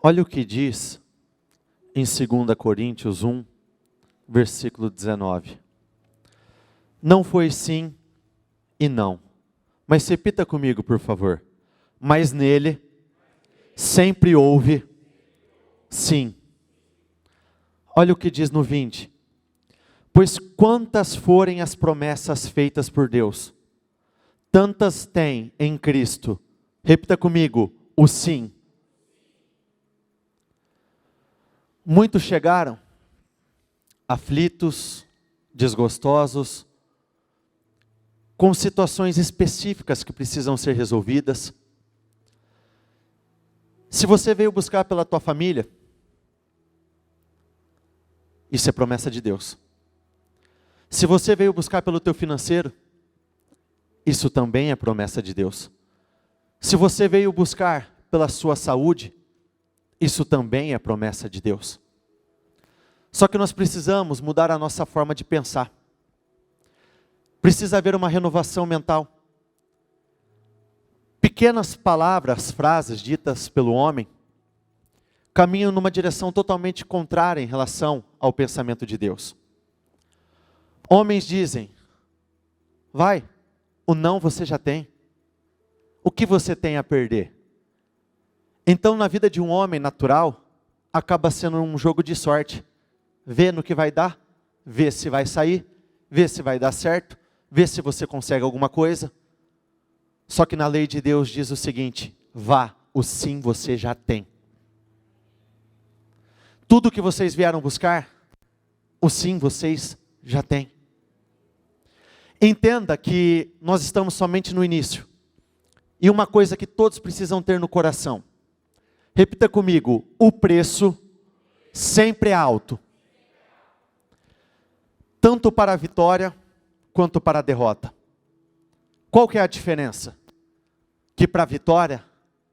Olha o que diz em 2 Coríntios 1, versículo 19. Não foi sim e não. Mas repita comigo, por favor. Mas nele sempre houve sim. Olha o que diz no 20. Pois quantas forem as promessas feitas por Deus, tantas tem em Cristo. Repita comigo, o sim. Muitos chegaram, aflitos, desgostosos, com situações específicas que precisam ser resolvidas. Se você veio buscar pela tua família, isso é promessa de Deus. Se você veio buscar pelo teu financeiro, isso também é promessa de Deus. Se você veio buscar pela sua saúde, isso também é promessa de Deus. Só que nós precisamos mudar a nossa forma de pensar. Precisa haver uma renovação mental. Pequenas palavras, frases ditas pelo homem, caminham numa direção totalmente contrária em relação ao pensamento de Deus. Homens dizem, vai, o não você já tem. O que você tem a perder? Então, na vida de um homem natural, acaba sendo um jogo de sorte. Vê no que vai dar, vê se vai sair, vê se vai dar certo, vê se você consegue alguma coisa. Só que na lei de Deus diz o seguinte, vá, o sim você já tem. Tudo que vocês vieram buscar, o sim vocês já têm. Entenda que nós estamos somente no início. E uma coisa que todos precisam ter no coração. Repita comigo, o preço sempre é alto. Tanto para a vitória, quanto para a derrota. Qual que é a diferença? Que para a vitória,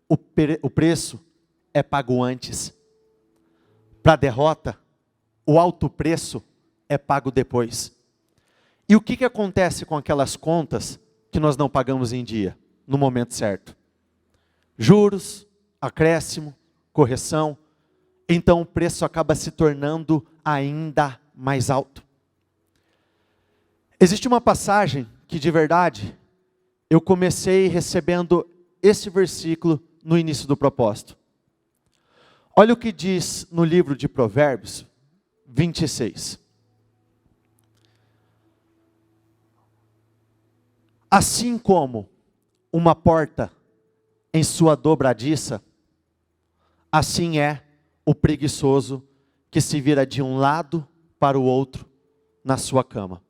o preço é pago antes. Para a derrota, o alto preço é pago depois. E o que acontece com aquelas contas que nós não pagamos em dia, no momento certo? Juros, acréscimo, correção. Então o preço acaba se tornando ainda mais alto. Existe uma passagem que de verdade, eu comecei recebendo esse versículo no início do propósito. Olha o que diz no livro de Provérbios 26. Assim como uma porta em sua dobradiça, assim é o preguiçoso que se vira de um lado para o outro na sua cama.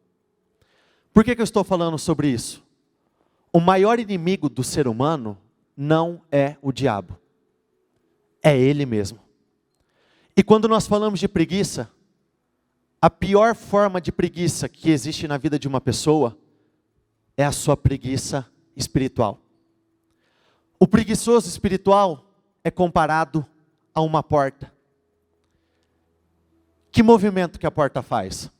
Por que eu estou falando sobre isso? O maior inimigo do ser humano não é o diabo. É ele mesmo. E quando nós falamos de preguiça, a pior forma de preguiça que existe na vida de uma pessoa é a sua preguiça espiritual. O preguiçoso espiritual é comparado a uma porta. Que movimento que a porta faz?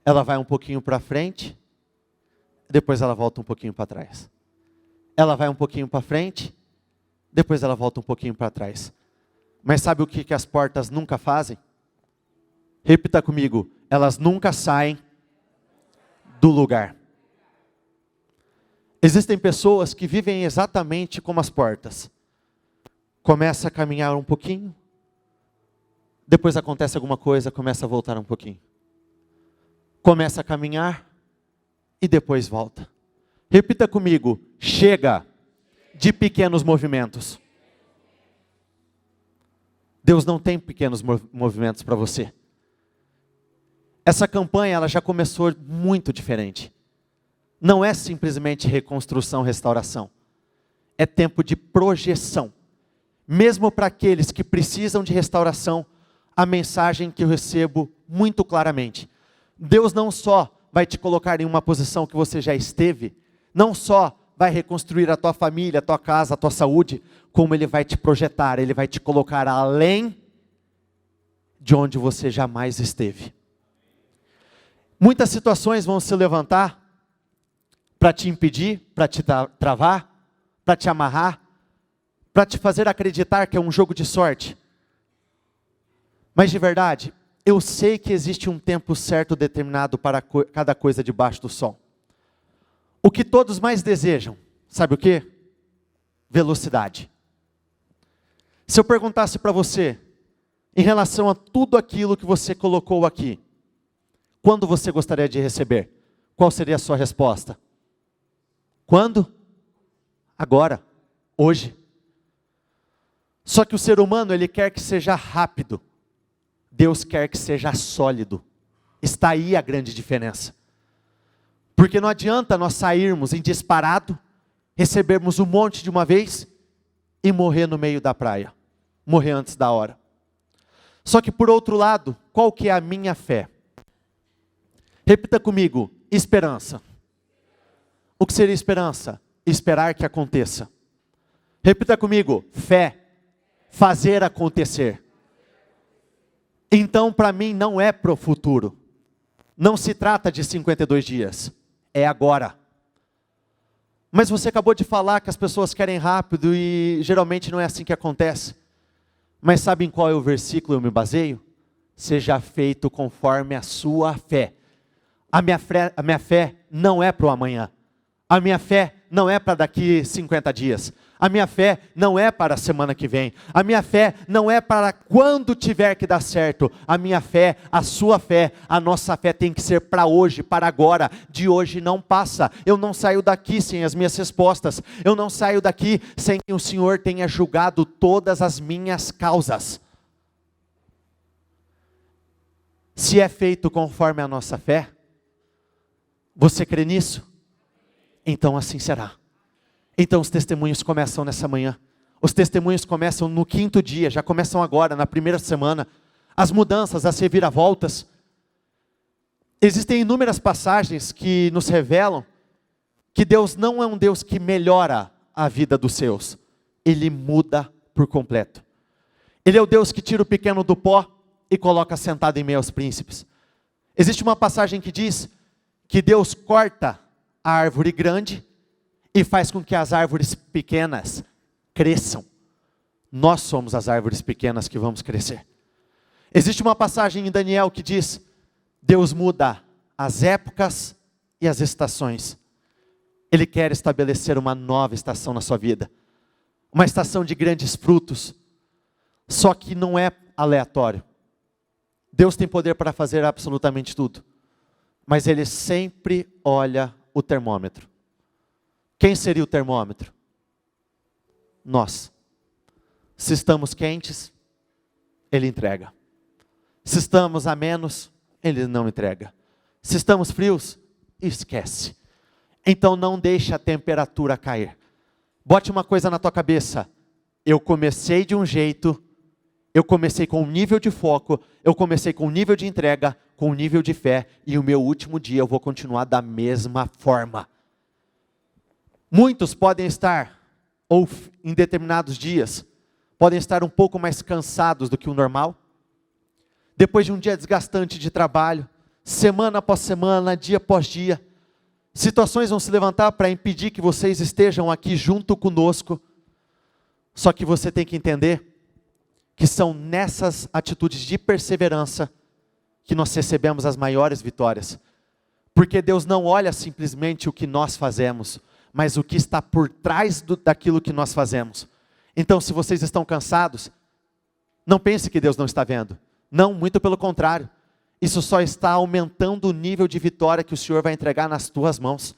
Ela vai um pouquinho para frente, depois ela volta um pouquinho para trás. Ela vai um pouquinho para frente, depois ela volta um pouquinho para trás. Mas sabe o que as portas nunca fazem? Repita comigo, elas nunca saem do lugar. Existem pessoas que vivem exatamente como as portas. Começa a caminhar um pouquinho, depois acontece alguma coisa, começa a voltar um pouquinho. Começa a caminhar e depois volta. Repita comigo, chega de pequenos movimentos. Deus não tem pequenos movimentos para você. Essa campanha ela já começou muito diferente. Não é simplesmente reconstrução, restauração. É tempo de projeção. Mesmo para aqueles que precisam de restauração, a mensagem que eu recebo muito claramente. Deus não só vai te colocar em uma posição que você já esteve, não só vai reconstruir a tua família, a tua casa, a tua saúde, como Ele vai te projetar, Ele vai te colocar além de onde você jamais esteve. Muitas situações vão se levantar para te impedir, para te travar, para te amarrar, para te fazer acreditar que é um jogo de sorte. Mas de verdade, eu sei que existe um tempo certo determinado para cada coisa debaixo do sol. O que todos mais desejam, sabe o quê? Velocidade. Se eu perguntasse para você, em relação a tudo aquilo que você colocou aqui, quando você gostaria de receber? Qual seria a sua resposta? Quando? Agora, hoje. Só que o ser humano, ele quer que seja rápido. Deus quer que seja sólido. Está aí a grande diferença. Porque não adianta nós sairmos em disparado, recebermos um monte de uma vez e morrer no meio da praia. Morrer antes da hora. Só que por outro lado, qual que é a minha fé? Repita comigo, esperança. O que seria esperança? Esperar que aconteça. Repita comigo, fé. Fazer acontecer. Então para mim não é para o futuro. Não se trata de 52 dias. É agora. Mas você acabou de falar que as pessoas querem rápido e geralmente não é assim que acontece. Mas sabe em qual é o versículo eu me baseio? Seja feito conforme a sua fé. A minha fé não é para o amanhã. A minha fé não é para daqui 50 dias. A minha fé não é para a semana que vem. A minha fé não é para quando tiver que dar certo. A minha fé, a sua fé, a nossa fé tem que ser para hoje, para agora. De hoje não passa. Eu não saio daqui sem as minhas respostas. Eu não saio daqui sem que o Senhor tenha julgado todas as minhas causas. Se é feito conforme a nossa fé, você crê nisso? Então assim será. Então os testemunhos começam nessa manhã. Os testemunhos começam no 5º dia, já começam agora, na primeira semana. As mudanças, as reviravoltas. Existem inúmeras passagens que nos revelam que Deus não é um Deus que melhora a vida dos seus. Ele muda por completo. Ele é o Deus que tira o pequeno do pó e coloca sentado em meio aos príncipes. Existe uma passagem que diz que Deus corta a árvore grande e faz com que as árvores pequenas cresçam. Nós somos as árvores pequenas que vamos crescer. Existe uma passagem em Daniel que diz: Deus muda as épocas e as estações. Ele quer estabelecer uma nova estação na sua vida. Uma estação de grandes frutos. Só que não é aleatório. Deus tem poder para fazer absolutamente tudo. Mas Ele sempre olha o termômetro. Quem seria o termômetro? Nós. Se estamos quentes, Ele entrega. Se estamos a menos, Ele não entrega. Se estamos frios, esquece. Então não deixe a temperatura cair. Bote uma coisa na tua cabeça. Eu comecei de um jeito, eu comecei com um nível de foco, eu comecei com um nível de entrega, com um nível de fé, e o meu último dia eu vou continuar da mesma forma. Muitos podem estar, ou em determinados dias, podem estar um pouco mais cansados do que o normal. Depois de um dia desgastante de trabalho, semana após semana, dia após dia, situações vão se levantar para impedir que vocês estejam aqui junto conosco. Só que você tem que entender que são nessas atitudes de perseverança que nós recebemos as maiores vitórias. Porque Deus não olha simplesmente o que nós fazemos, mas o que está por trás daquilo que nós fazemos. Então, se vocês estão cansados, não pense que Deus não está vendo. Não, muito pelo contrário. Isso só está aumentando o nível de vitória que o Senhor vai entregar nas tuas mãos.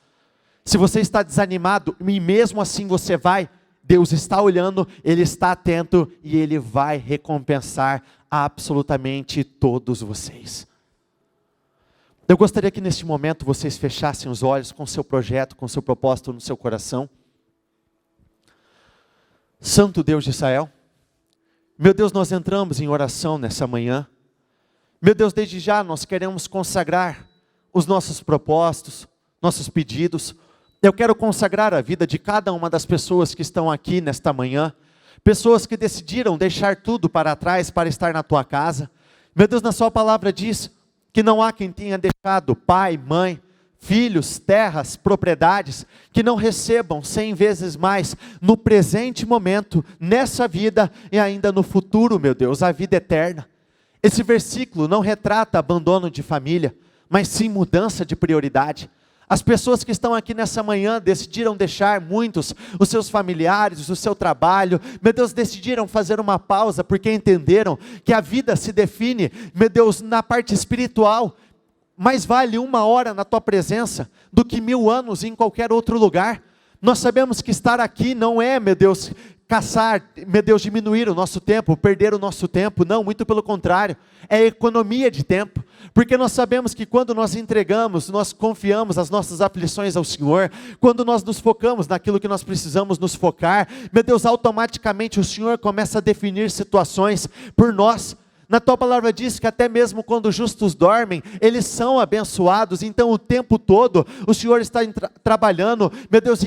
Se você está desanimado, e mesmo assim você vai, Deus está olhando, Ele está atento e Ele vai recompensar absolutamente todos vocês. Eu gostaria que neste momento vocês fechassem os olhos com o seu projeto, com o seu propósito no seu coração. Santo Deus de Israel, meu Deus, nós entramos em oração nessa manhã. Meu Deus, desde já nós queremos consagrar os nossos propósitos, nossos pedidos. Eu quero consagrar a vida de cada uma das pessoas que estão aqui nesta manhã. Pessoas que decidiram deixar tudo para trás para estar na tua casa. Meu Deus, na sua palavra diz que não há quem tenha deixado pai, mãe, filhos, terras, propriedades, que não recebam 100 vezes mais no presente momento, nessa vida e ainda no futuro, meu Deus, a vida eterna. Esse versículo não retrata abandono de família, mas sim mudança de prioridade. As pessoas que estão aqui nessa manhã decidiram deixar muitos, os seus familiares, o seu trabalho, meu Deus, decidiram fazer uma pausa, porque entenderam que a vida se define, meu Deus, na parte espiritual. Mais vale 1 hora na tua presença, do que 1000 anos em qualquer outro lugar. Nós sabemos que estar aqui não é, meu Deus, caçar, meu Deus, diminuir o nosso tempo, perder o nosso tempo, não, muito pelo contrário, é economia de tempo, porque nós sabemos que quando nós entregamos, nós confiamos as nossas aflições ao Senhor, quando nós nos focamos naquilo que nós precisamos nos focar, meu Deus, automaticamente o Senhor começa a definir situações por nós. Na tua palavra diz que até mesmo quando os justos dormem, eles são abençoados. Então o tempo todo o Senhor está trabalhando, meu Deus,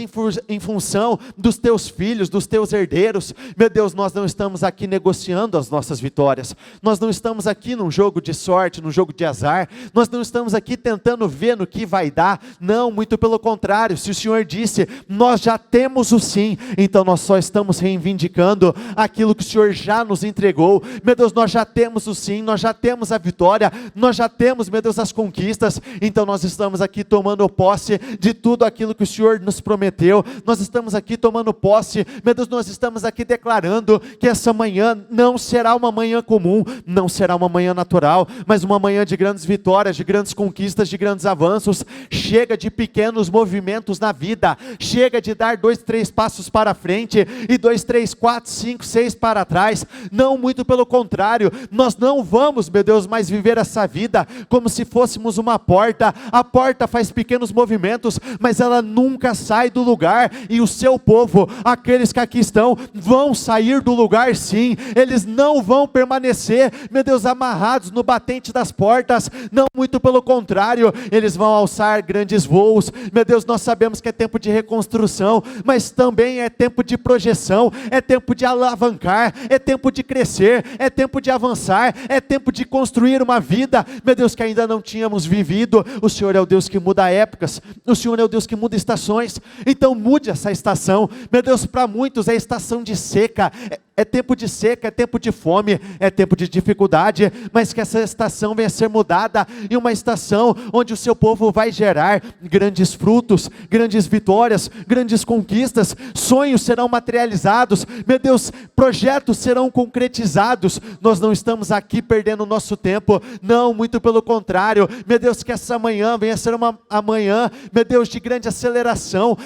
em função dos teus filhos, dos teus herdeiros. Meu Deus, nós não estamos aqui negociando as nossas vitórias, nós não estamos aqui num jogo de sorte, num jogo de azar, nós não estamos aqui tentando ver no que vai dar, não, muito pelo contrário. Se o Senhor disse, nós já temos o sim, então nós só estamos reivindicando aquilo que o Senhor já nos entregou. Meu Deus, nós já temos o sim, nós já temos a vitória, nós já temos, meu Deus, as conquistas, então nós estamos aqui tomando posse de tudo aquilo que o Senhor nos prometeu, nós estamos aqui tomando posse, meu Deus, nós estamos aqui declarando que essa manhã não será uma manhã comum, não será uma manhã natural, mas uma manhã de grandes vitórias, de grandes conquistas, de grandes avanços. Chega de pequenos movimentos na vida, chega de dar 2, 3 passos para frente, e 2, 3, 4, 5, 6 para trás, não, muito pelo contrário. Nós não vamos, meu Deus, mais viver essa vida como se fôssemos uma porta. A porta faz pequenos movimentos, mas ela nunca sai do lugar, e o seu povo, aqueles que aqui estão, vão sair do lugar sim, eles não vão permanecer, meu Deus, amarrados no batente das portas, não, muito pelo contrário, eles vão alçar grandes voos. Meu Deus, nós sabemos que é tempo de reconstrução, mas também é tempo de projeção, é tempo de alavancar, é tempo de crescer, é tempo de avançar, é tempo de construir uma vida, meu Deus, que ainda não tínhamos vivido. O Senhor é o Deus que muda épocas, o Senhor é o Deus que muda estações, então mude essa estação, meu Deus. Para muitos é estação de seca, é tempo de seca, é tempo de fome, é tempo de dificuldade, mas que essa estação venha a ser mudada em uma estação onde o seu povo vai gerar grandes frutos, grandes vitórias, grandes conquistas, sonhos serão materializados, meu Deus, projetos serão concretizados. Nós não estamos aqui perdendo o nosso tempo, não, muito pelo contrário, meu Deus, que essa manhã venha a ser uma manhã, meu Deus, de grande aceleração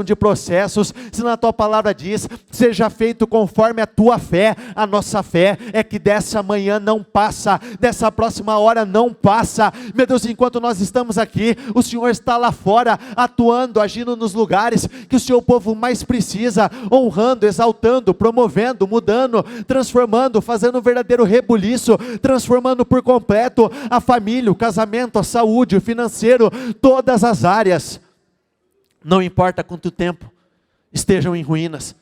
de processos. Se na tua palavra diz, seja feito conforme a tua fé, a nossa fé é que dessa manhã não passa, dessa próxima hora não passa, meu Deus, enquanto nós estamos aqui, o Senhor está lá fora, atuando, agindo nos lugares que o seu povo mais precisa, honrando, exaltando, promovendo, mudando, transformando, fazendo um verdadeiro rebuliço, transformando por completo a família, o casamento, a saúde, o financeiro, todas as áreas. Não importa quanto tempo estejam em ruínas,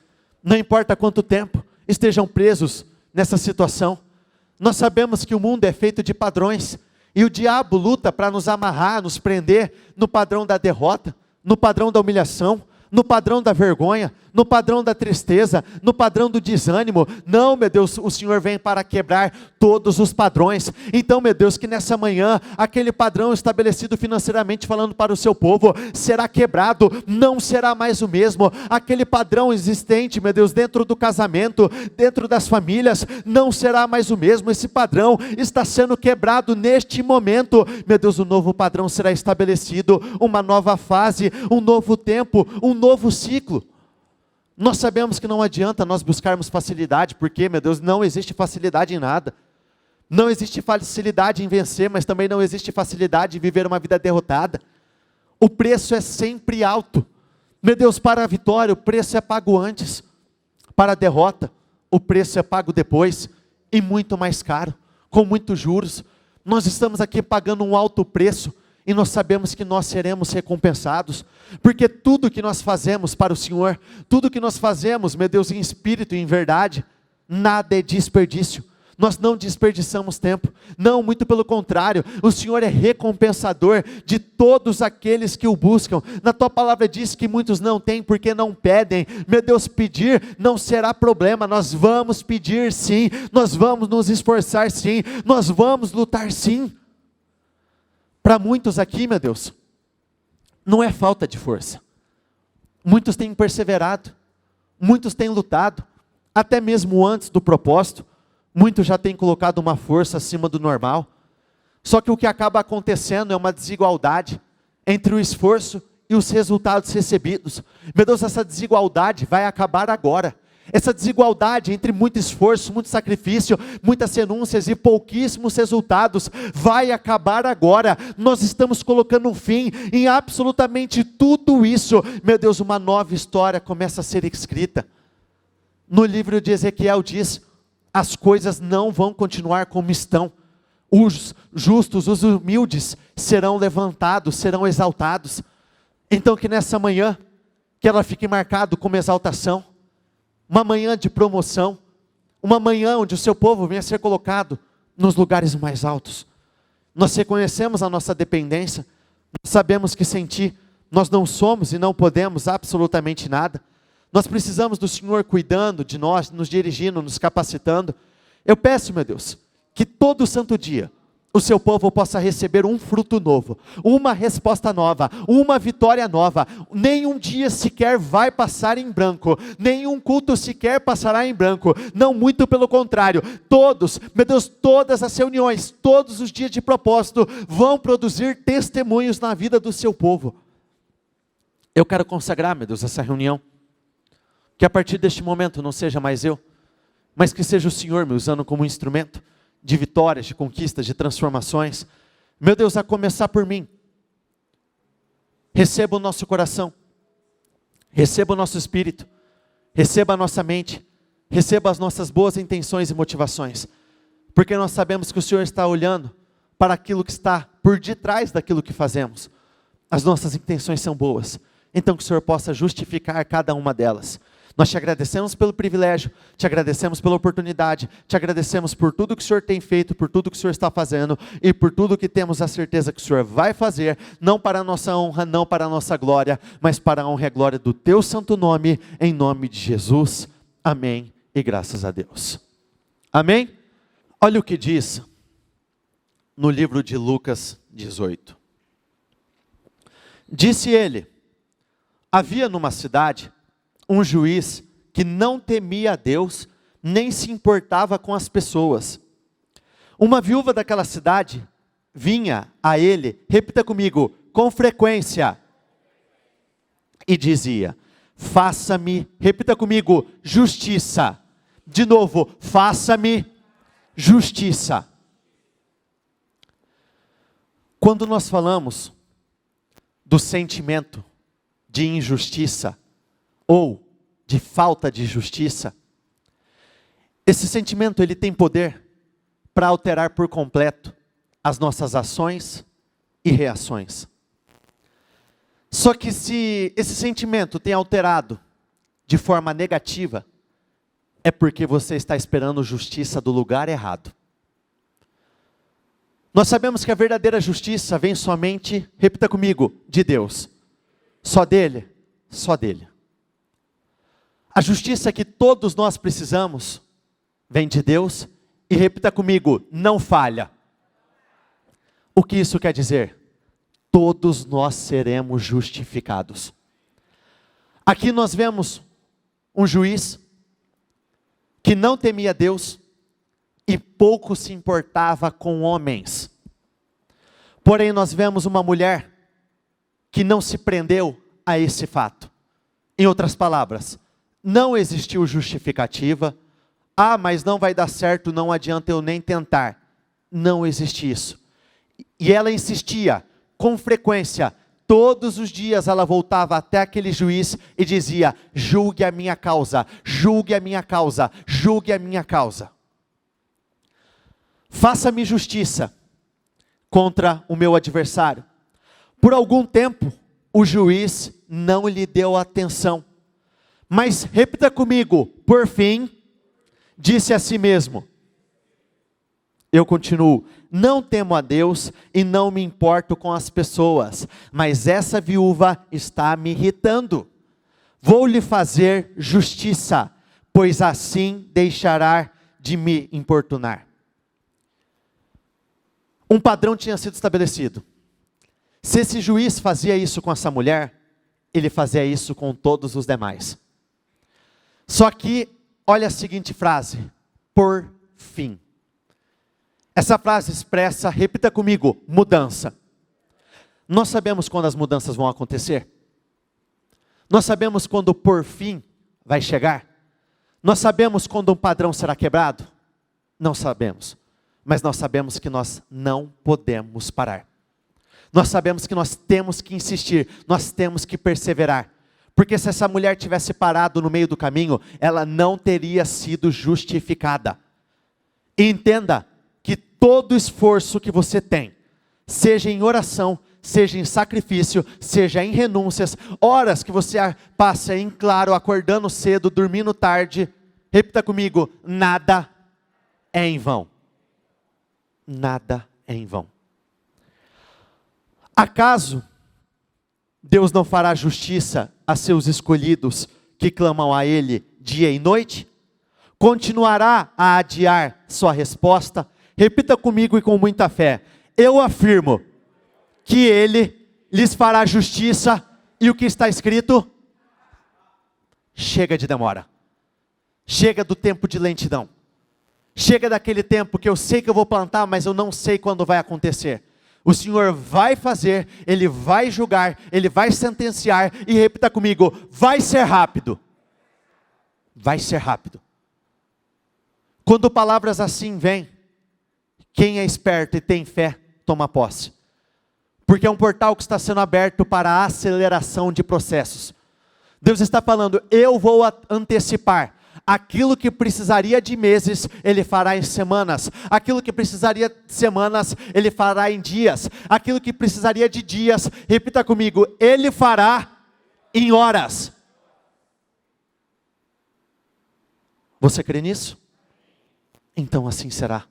não importa quanto tempo estejam presos nessa situação, nós sabemos que o mundo é feito de padrões, e o diabo luta para nos amarrar, nos prender no padrão da derrota, no padrão da humilhação, no padrão da vergonha, no padrão da tristeza, no padrão do desânimo. Não, meu Deus, o Senhor vem para quebrar todos os padrões. Então, meu Deus, que nessa manhã, aquele padrão estabelecido financeiramente falando para o seu povo, será quebrado, não será mais o mesmo. Aquele padrão existente, meu Deus, dentro do casamento, dentro das famílias, não será mais o mesmo. Esse padrão está sendo quebrado neste momento. Meu Deus, um novo padrão será estabelecido, uma nova fase, um novo tempo, um novo ciclo. Nós sabemos que não adianta nós buscarmos facilidade, porque, meu Deus, não existe facilidade em nada. Não existe facilidade em vencer, mas também não existe facilidade em viver uma vida derrotada. O preço é sempre alto. Meu Deus, para a vitória, o preço é pago antes. Para a derrota, o preço é pago depois, e muito mais caro, com muitos juros. Nós estamos aqui pagando um alto preço, e nós sabemos que nós seremos recompensados, porque tudo que nós fazemos para o Senhor, tudo que nós fazemos, meu Deus, em espírito e em verdade, nada é desperdício. nós não desperdiçamos tempo. Não, muito pelo contrário, o Senhor é recompensador de todos aqueles que o buscam. Na tua palavra diz que muitos não têm porque não pedem. Meu Deus, pedir não será problema, nós vamos pedir sim, nós vamos nos esforçar sim, nós vamos lutar sim. Para muitos aqui, meu Deus, não é falta de força. Muitos têm perseverado, muitos têm lutado, até mesmo antes do propósito, muitos já têm colocado uma força acima do normal. Só que o que acaba acontecendo é uma desigualdade entre o esforço e os resultados recebidos. Meu Deus, essa desigualdade vai acabar agora. Essa desigualdade entre muito esforço, muito sacrifício, muitas renúncias e pouquíssimos resultados vai acabar agora. Nós estamos colocando um fim em absolutamente tudo isso. Meu Deus, uma nova história começa a ser escrita. No livro de Ezequiel diz: as coisas não vão continuar como estão. Os justos, os humildes serão levantados, serão exaltados. Então que nessa manhã, que ela fique marcado como exaltação, uma manhã de promoção, uma manhã onde o seu povo venha a ser colocado nos lugares mais altos. Nós reconhecemos a nossa dependência, nós sabemos que sem Ti, nós não somos e não podemos absolutamente nada. Nós precisamos do Senhor cuidando de nós, nos dirigindo, nos capacitando. Eu peço, meu Deus, que todo santo dia, o seu povo possa receber um fruto novo, uma resposta nova, uma vitória nova. Nenhum dia sequer vai passar em branco, nenhum culto sequer passará em branco. Não, muito pelo contrário, todos, meu Deus, todas as reuniões, todos os dias de propósito vão produzir testemunhos na vida do seu povo. Eu quero consagrar, meu Deus, essa reunião. Que a partir deste momento não seja mais eu, mas que seja o Senhor me usando como instrumento de vitórias, de conquistas, de transformações. Meu Deus, a começar por mim. Receba o nosso coração, receba o nosso espírito, receba a nossa mente, receba as nossas boas intenções e motivações, porque nós sabemos que o Senhor está olhando para aquilo que está por detrás daquilo que fazemos. As nossas intenções são boas, então que o Senhor possa justificar cada uma delas. Nós te agradecemos pelo privilégio, te agradecemos pela oportunidade, te agradecemos por tudo que o Senhor tem feito, por tudo que o Senhor está fazendo e por tudo que temos a certeza que o Senhor vai fazer, não para a nossa honra, não para a nossa glória, mas para a honra e a glória do teu santo nome, em nome de Jesus. Amém e graças a Deus. Amém? Olha o que diz no livro de Lucas 18. Disse ele: havia numa cidade um juiz que não temia a Deus, nem se importava com as pessoas. Uma viúva daquela cidade vinha a ele, repita comigo, com frequência, e dizia: faça-me, repita comigo, justiça. De novo, faça-me justiça. Quando nós falamos do sentimento de injustiça, ou de falta de justiça, esse sentimento ele tem poder para alterar por completo as nossas ações e reações. Só que se esse sentimento tem alterado de forma negativa, é porque você está esperando justiça do lugar errado. Nós sabemos que a verdadeira justiça vem somente, repita comigo, de Deus. Só dele, só dele. A justiça que todos nós precisamos vem de Deus e repita comigo, não falha. O que isso quer dizer? Todos nós seremos justificados. Aqui nós vemos um juiz que não temia Deus e pouco se importava com homens. Porém nós vemos uma mulher que não se prendeu a esse fato. Em outras palavras, não existiu justificativa. Ah, mas não vai dar certo, não adianta eu nem tentar. Não existe isso. E ela insistia, com frequência, todos os dias ela voltava até aquele juiz e dizia: julgue a minha causa, julgue a minha causa, julgue a minha causa. Faça-me justiça contra o meu adversário. Por algum tempo, o juiz não lhe deu atenção. Mas repita comigo, por fim, disse a si mesmo: Eu continuo: não temo a Deus e não me importo com as pessoas, mas essa viúva está me irritando. Vou lhe fazer justiça, pois assim deixará de me importunar. Um padrão tinha sido estabelecido. Se esse juiz fazia isso com essa mulher, ele fazia isso com todos os demais. Só que, olha a seguinte frase: por fim. Essa frase expressa, repita comigo, mudança. Nós sabemos quando as mudanças vão acontecer? Nós sabemos quando o por fim vai chegar? Nós sabemos quando um padrão será quebrado? Não sabemos. Mas nós sabemos que nós não podemos parar. Nós sabemos que nós temos que insistir, nós temos que perseverar. Porque se essa mulher tivesse parado no meio do caminho, ela não teria sido justificada. E entenda que todo esforço que você tem, seja em oração, seja em sacrifício, seja em renúncias, horas que você passa em claro, acordando cedo, dormindo tarde, repita comigo: nada é em vão. Nada é em vão. Acaso Deus não fará justiça a seus escolhidos que clamam a Ele dia e noite? Continuará a adiar sua resposta? Repita comigo e com muita fé: eu afirmo que Ele lhes fará justiça, e o que está escrito? Chega de demora. Chega do tempo de lentidão. Chega daquele tempo que eu sei que eu vou plantar, mas eu não sei quando vai acontecer. O Senhor vai fazer, Ele vai julgar, Ele vai sentenciar, e repita comigo: vai ser rápido. Vai ser rápido. Quando palavras assim vêm, quem é esperto e tem fé, toma posse. Porque é um portal que está sendo aberto para a aceleração de processos. Deus está falando: eu vou antecipar. Aquilo que precisaria de meses, Ele fará em semanas. Aquilo que precisaria de semanas, Ele fará em dias. Aquilo que precisaria de dias, repita comigo: Ele fará em horas. Você crê nisso? Então assim será.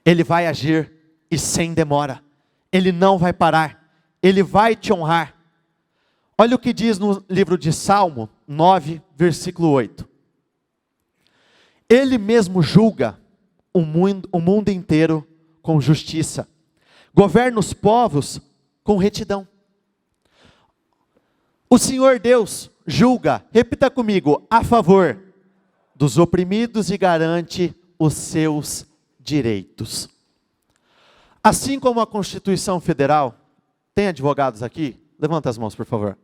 Ele vai agir e sem demora. Ele não vai parar. Ele vai te honrar. Olha o que diz no livro de Salmo 9, versículo 8. Ele mesmo julga o mundo inteiro com justiça. Governa os povos com retidão. O Senhor Deus julga, repita comigo, a favor dos oprimidos e garante os seus direitos. Assim como a Constituição Federal, tem advogados aqui? Levanta as mãos, por favor.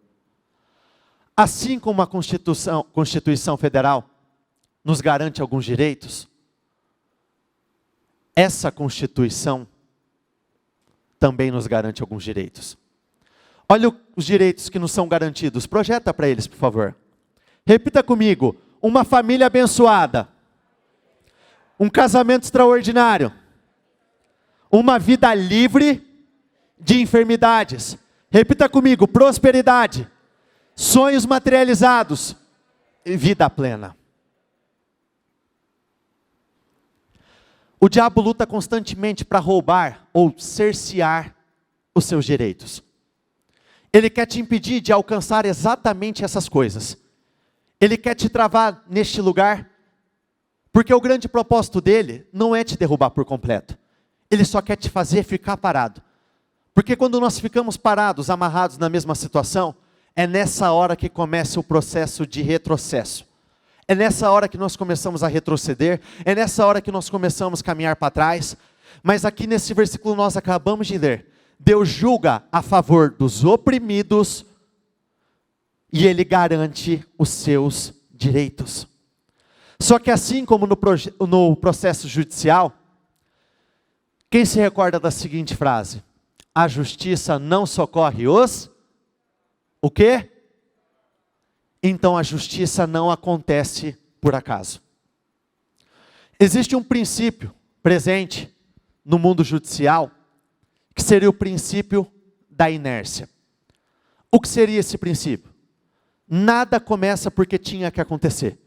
Assim como a Constituição Federal nos garante alguns direitos, essa Constituição também nos garante alguns direitos. Olha os direitos que nos são garantidos. Projeta para eles, por favor. Repita comigo: uma família abençoada, um casamento extraordinário, uma vida livre de enfermidades. Repita comigo: prosperidade, sonhos materializados e vida plena. O diabo luta constantemente para roubar ou cercear os seus direitos. Ele quer te impedir de alcançar exatamente essas coisas. Ele quer te travar neste lugar, porque o grande propósito dele não é te derrubar por completo. Ele só quer te fazer ficar parado. Porque quando nós ficamos parados, amarrados na mesma situação, é nessa hora que começa o processo de retrocesso. É nessa hora que nós começamos a retroceder, é nessa hora que nós começamos a caminhar para trás. Mas aqui nesse versículo nós acabamos de ler, Deus julga a favor dos oprimidos e Ele garante os seus direitos. Só que assim como no processo judicial, quem se recorda da seguinte frase? A justiça não socorre os... O quê? Então a justiça não acontece por acaso. Existe um princípio presente no mundo judicial, que seria o princípio da inércia. O que seria esse princípio? Nada começa porque tinha que acontecer.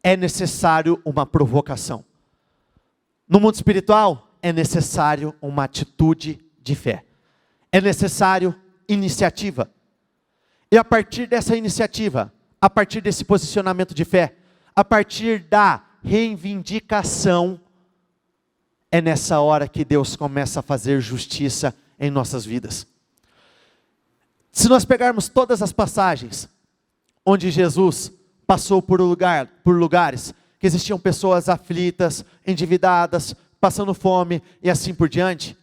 É necessário uma provocação. No mundo espiritual, é necessário uma atitude de fé. É necessário iniciativa. E a partir dessa iniciativa, a partir desse posicionamento de fé, a partir da reivindicação, é nessa hora que Deus começa a fazer justiça em nossas vidas. Se nós pegarmos todas as passagens onde Jesus passou por lugares que existiam pessoas aflitas, endividadas, passando fome e assim por diante,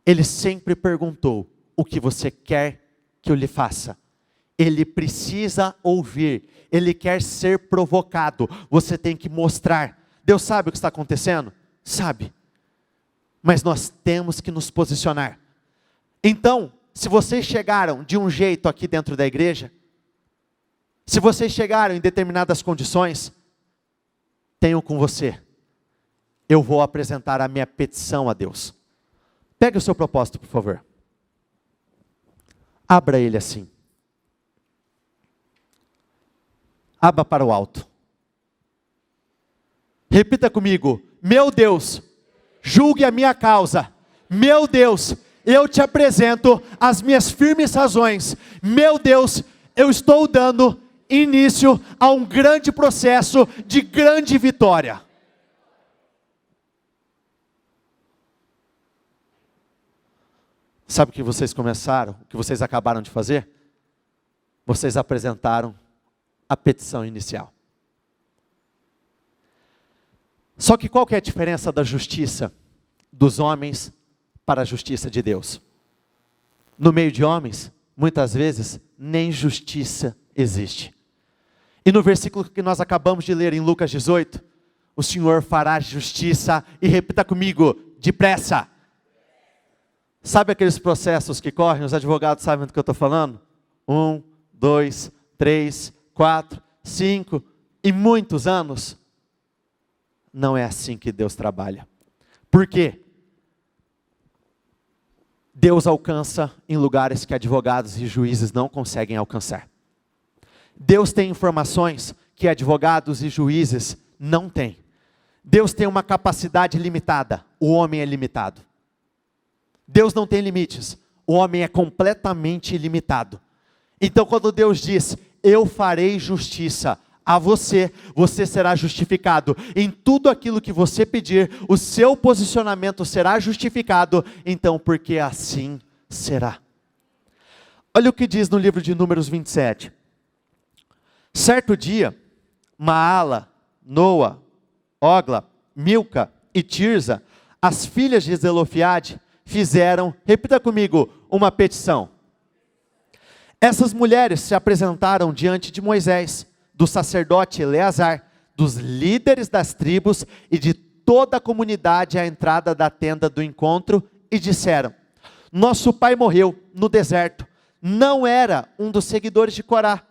Ele sempre perguntou: o que você quer que eu lhe faça? Ele precisa ouvir, Ele quer ser provocado, você tem que mostrar. Deus sabe o que está acontecendo? Sabe. Mas nós temos que nos posicionar. Então, se vocês chegaram de um jeito aqui dentro da igreja, se vocês chegaram em determinadas condições, tenho com você, eu vou apresentar a minha petição a Deus. Pegue o seu propósito, por favor. Abra ele assim. Abra para o alto. Repita comigo: meu Deus, julgue a minha causa. Meu Deus, eu te apresento as minhas firmes razões. Meu Deus, eu estou dando início a um grande processo de grande vitória. Sabe o que vocês começaram? O que vocês acabaram de fazer? Vocês apresentaram a petição inicial. Só que qual que é a diferença da justiça dos homens para a justiça de Deus? No meio de homens, muitas vezes, nem justiça existe. E no versículo que nós acabamos de ler em Lucas 18, o Senhor fará justiça, e repita comigo, depressa. Sabe aqueles processos que correm? Os advogados sabem do que eu estou falando? 1, 2, 3, 4, 5 e muitos anos. Não é assim que Deus trabalha. Por quê? Deus alcança em lugares que advogados e juízes não conseguem alcançar. Deus tem informações que advogados e juízes não têm. Deus tem uma capacidade limitada, o homem é limitado. Deus não tem limites, o homem é completamente ilimitado. Então quando Deus diz: eu farei justiça a você, você será justificado. Em tudo aquilo que você pedir, o seu posicionamento será justificado. Então, porque assim será. Olha o que diz no livro de Números 27. Certo dia, Maala, Noa, Ogla, Milca e Tirza, as filhas de Zelofiade, fizeram, repita comigo, uma petição. Essas mulheres se apresentaram diante de Moisés, do sacerdote Eleazar, dos líderes das tribos e de toda a comunidade à entrada da tenda do encontro, e disseram: nosso pai morreu no deserto, não era um dos seguidores de Corá,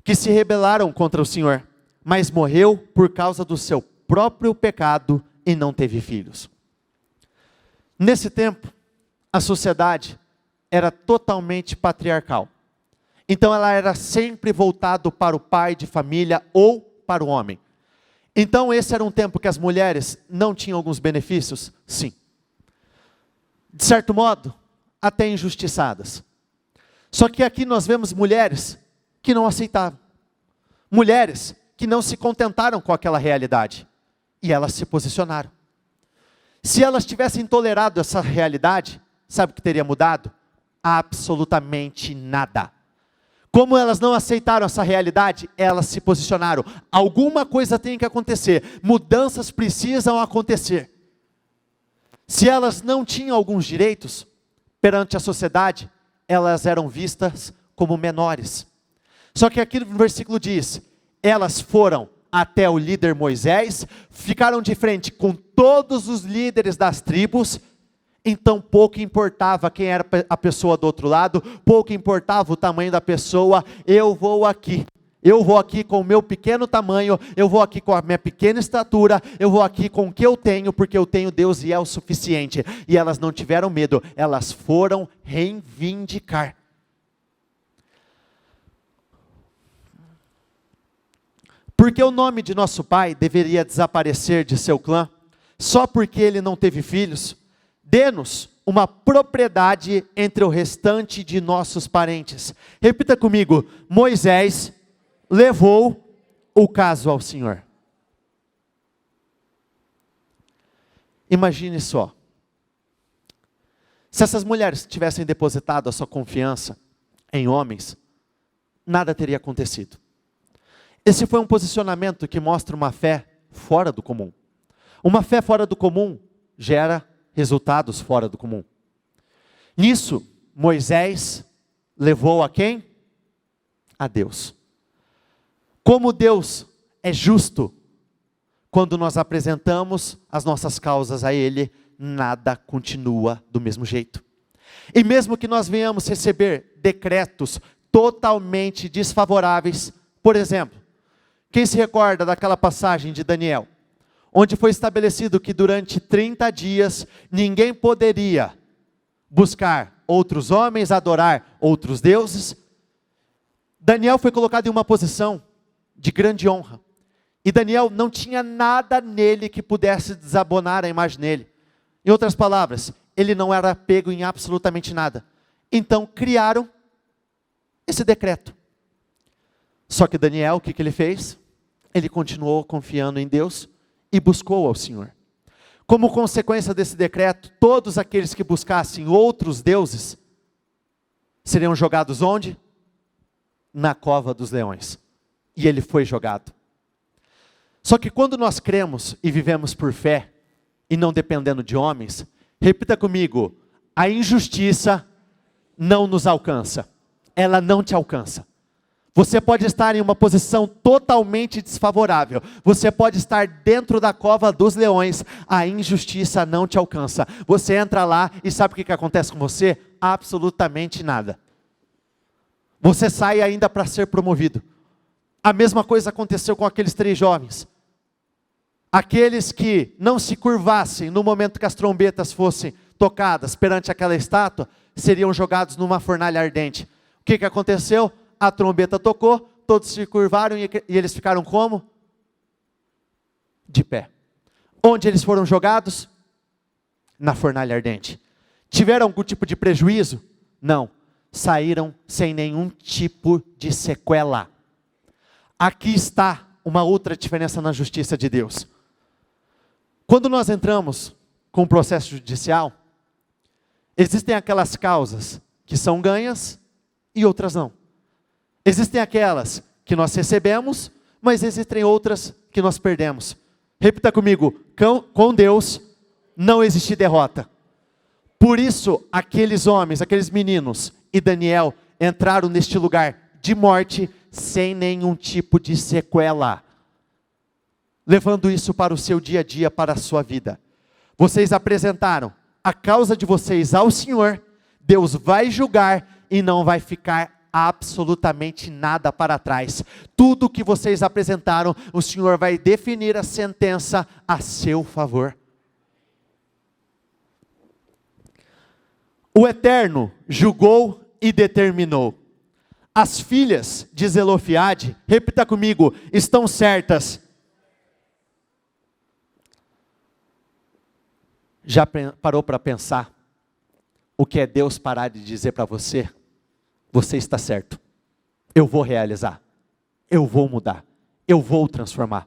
que se rebelaram contra o Senhor, mas morreu por causa do seu próprio pecado e não teve filhos. Nesse tempo, a sociedade era totalmente patriarcal. Então ela era sempre voltada para o pai de família ou para o homem. Então esse era um tempo que as mulheres não tinham alguns benefícios? Sim. De certo modo, até injustiçadas. Só que aqui nós vemos mulheres que não aceitavam. Mulheres que não se contentaram com aquela realidade. E elas se posicionaram. Se elas tivessem tolerado essa realidade, sabe o que teria mudado? Absolutamente nada. Como elas não aceitaram essa realidade, elas se posicionaram. Alguma coisa tem que acontecer. Mudanças precisam acontecer. Se elas não tinham alguns direitos perante a sociedade, elas eram vistas como menores. Só que aqui no versículo diz: elas foram até o líder Moisés, ficaram de frente com todos os líderes das tribos. Então pouco importava quem era a pessoa do outro lado, pouco importava o tamanho da pessoa. Eu vou aqui com o meu pequeno tamanho, eu vou aqui com a minha pequena estatura, eu vou aqui com o que eu tenho, porque eu tenho Deus e é o suficiente. E elas não tiveram medo, elas foram reivindicar. Porque o nome de nosso pai deveria desaparecer de seu clã? só porque ele não teve filhos, dê-nos uma propriedade entre o restante de nossos parentes. Repita comigo: Moisés levou o caso ao Senhor. Imagine só, se essas mulheres tivessem depositado a sua confiança em homens, nada teria acontecido. Esse foi um posicionamento que mostra uma fé fora do comum. Uma fé fora do comum gera resultados fora do comum. Nisso, Moisés levou a quem? A Deus. Como Deus é justo, quando nós apresentamos as nossas causas a Ele, nada continua do mesmo jeito. E mesmo que nós venhamos receber decretos totalmente desfavoráveis, por exemplo, quem se recorda daquela passagem de Daniel, onde foi estabelecido que durante 30 dias ninguém poderia buscar outros homens, adorar outros deuses? Daniel foi colocado em uma posição de grande honra. E Daniel não tinha nada nele que pudesse desabonar a imagem dele. Em outras palavras, ele não era pego em absolutamente nada. Então criaram esse decreto. Só que Daniel, o que ele fez? Ele continuou confiando em Deus e buscou ao Senhor. Como consequência desse decreto, todos aqueles que buscassem outros deuses seriam jogados onde? Na cova dos leões. E ele foi jogado. Só que quando nós cremos e vivemos por fé, e não dependendo de homens, repita comigo: a injustiça não nos alcança. Ela não te alcança. Você pode estar em uma posição totalmente desfavorável. Você pode estar dentro da cova dos leões. A injustiça não te alcança. Você entra lá e sabe o que acontece com você? Absolutamente nada. Você sai ainda para ser promovido. A mesma coisa aconteceu com aqueles 3 jovens. Aqueles que não se curvassem no momento que as trombetas fossem tocadas perante aquela estátua, seriam jogados numa fornalha ardente. O que aconteceu? A trombeta tocou, todos se curvaram e eles ficaram como? De pé. Onde eles foram jogados? Na fornalha ardente. Tiveram algum tipo de prejuízo? Não. Saíram sem nenhum tipo de sequela. Aqui está uma outra diferença na justiça de Deus. Quando nós entramos com o processo judicial, existem aquelas causas que são ganhas e outras não. Existem aquelas que nós recebemos, mas existem outras que nós perdemos. Repita comigo: com Deus não existe derrota. Por isso, aqueles homens, aqueles meninos e Daniel entraram neste lugar de morte sem nenhum tipo de sequela. Levando isso para o seu dia a dia, para a sua vida. Vocês apresentaram a causa de vocês ao Senhor, Deus vai julgar e não vai ficar absolutamente nada para trás. Tudo que vocês apresentaram, o Senhor vai definir a sentença a seu favor. O Eterno julgou e determinou. As filhas de Zelofiade, repita comigo, estão certas. Já parou para pensar o que é Deus parar de dizer para você? Você está certo. Eu vou realizar. Eu vou mudar. Eu vou transformar.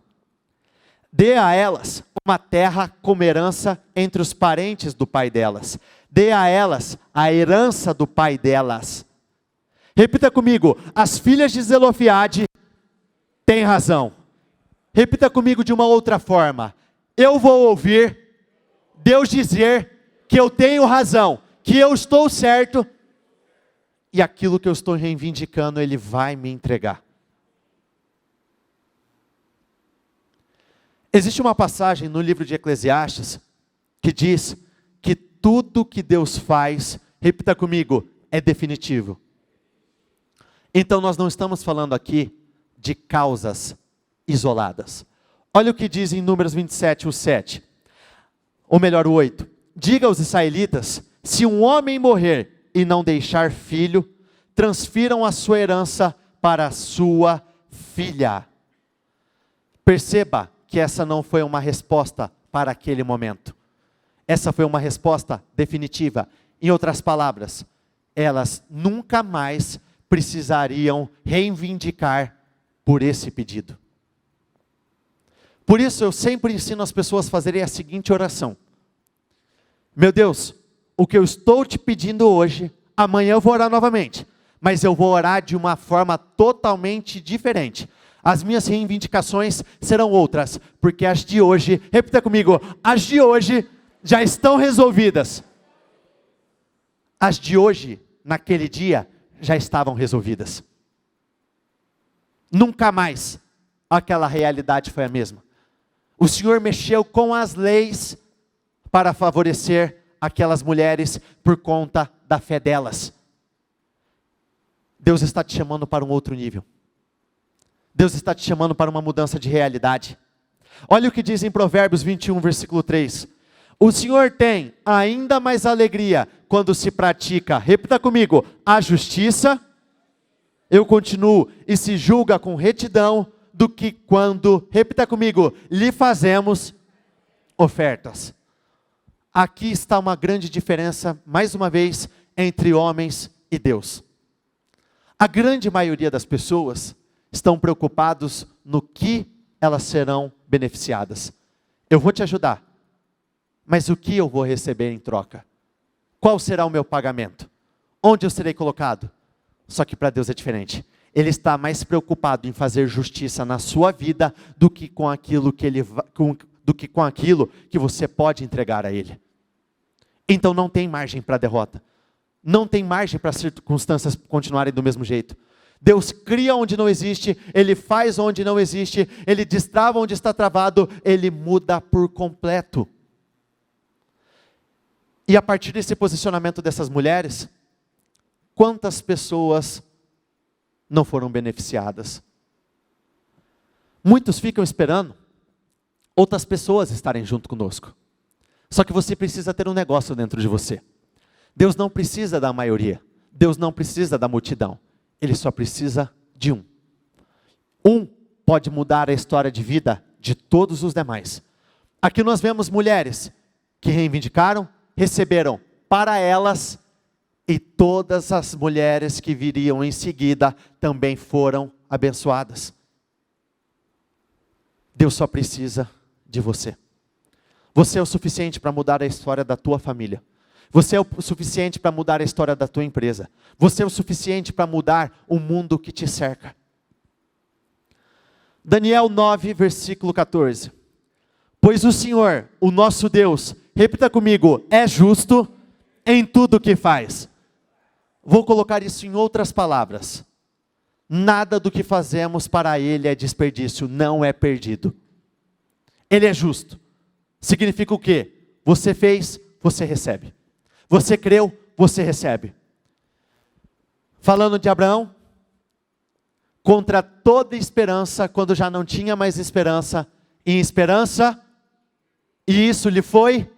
Dê a elas uma terra como herança entre os parentes do pai delas. Dê a elas a herança do pai delas. Repita comigo, as filhas de Zelofiade têm razão. Repita comigo de uma outra forma. Eu vou ouvir Deus dizer que eu tenho razão, que eu estou certo, e aquilo que eu estou reivindicando, Ele vai me entregar. Existe uma passagem no livro de Eclesiastes, que diz que tudo que Deus faz, repita comigo, é definitivo. Então nós não estamos falando aqui de causas isoladas. Olha o que diz em Números 27, o 7. Ou melhor, o 8. Diga aos israelitas, se um homem morrer e não deixar filho, transfiram a sua herança para a sua filha. Perceba que essa não foi uma resposta para aquele momento. Essa foi uma resposta definitiva. Em outras palavras, elas nunca mais precisariam reivindicar por esse pedido. Por isso eu sempre ensino as pessoas a fazerem a seguinte oração: meu Deus, o que eu estou te pedindo hoje, amanhã eu vou orar novamente, mas eu vou orar de uma forma totalmente diferente. As minhas reivindicações serão outras, porque as de hoje, repita comigo, as de hoje já estão resolvidas. As de hoje, naquele dia, já estavam resolvidas. Nunca mais aquela realidade foi a mesma. O Senhor mexeu com as leis para favorecer aquelas mulheres por conta da fé delas. Deus está te chamando para um outro nível. Deus está te chamando para uma mudança de realidade. Olha o que diz em Provérbios 21, versículo 3. O Senhor tem ainda mais alegria quando se pratica, repita comigo, a justiça, eu continuo, e se julga com retidão, do que quando, repita comigo, lhe fazemos ofertas. Aqui está uma grande diferença, mais uma vez, entre homens e Deus. A grande maioria das pessoas estão preocupados no que elas serão beneficiadas. Eu vou te ajudar, mas o que eu vou receber em troca? Qual será o meu pagamento? Onde eu serei colocado? Só que para Deus é diferente. Ele está mais preocupado em fazer justiça na sua vida do que com aquilo que você pode entregar a Ele. Então não tem margem para derrota. Não tem margem para as circunstâncias continuarem do mesmo jeito. Deus cria onde não existe, Ele faz onde não existe, Ele destrava onde está travado, Ele muda por completo. E a partir desse posicionamento dessas mulheres, quantas pessoas não foram beneficiadas? Muitos ficam esperando outras pessoas estarem junto conosco. Só que você precisa ter um negócio dentro de você. Deus não precisa da maioria. Deus não precisa da multidão. Ele só precisa de um. Um pode mudar a história de vida de todos os demais. Aqui nós vemos mulheres que reivindicaram, receberam para elas, e todas as mulheres que viriam em seguida também foram abençoadas. Deus só precisa de você. Você é o suficiente para mudar a história da tua família. Você é o suficiente para mudar a história da tua empresa. Você é o suficiente para mudar o mundo que te cerca. Daniel 9, versículo 14. Pois o Senhor, o nosso Deus, repita comigo, é justo em tudo o que faz. Vou colocar isso em outras palavras. Nada do que fazemos para Ele é desperdício, não é perdido. Ele é justo. Significa o quê? Você fez, você recebe. Você creu, você recebe. Falando de Abraão, contra toda esperança, quando já não tinha mais esperança, em esperança, e isso lhe foi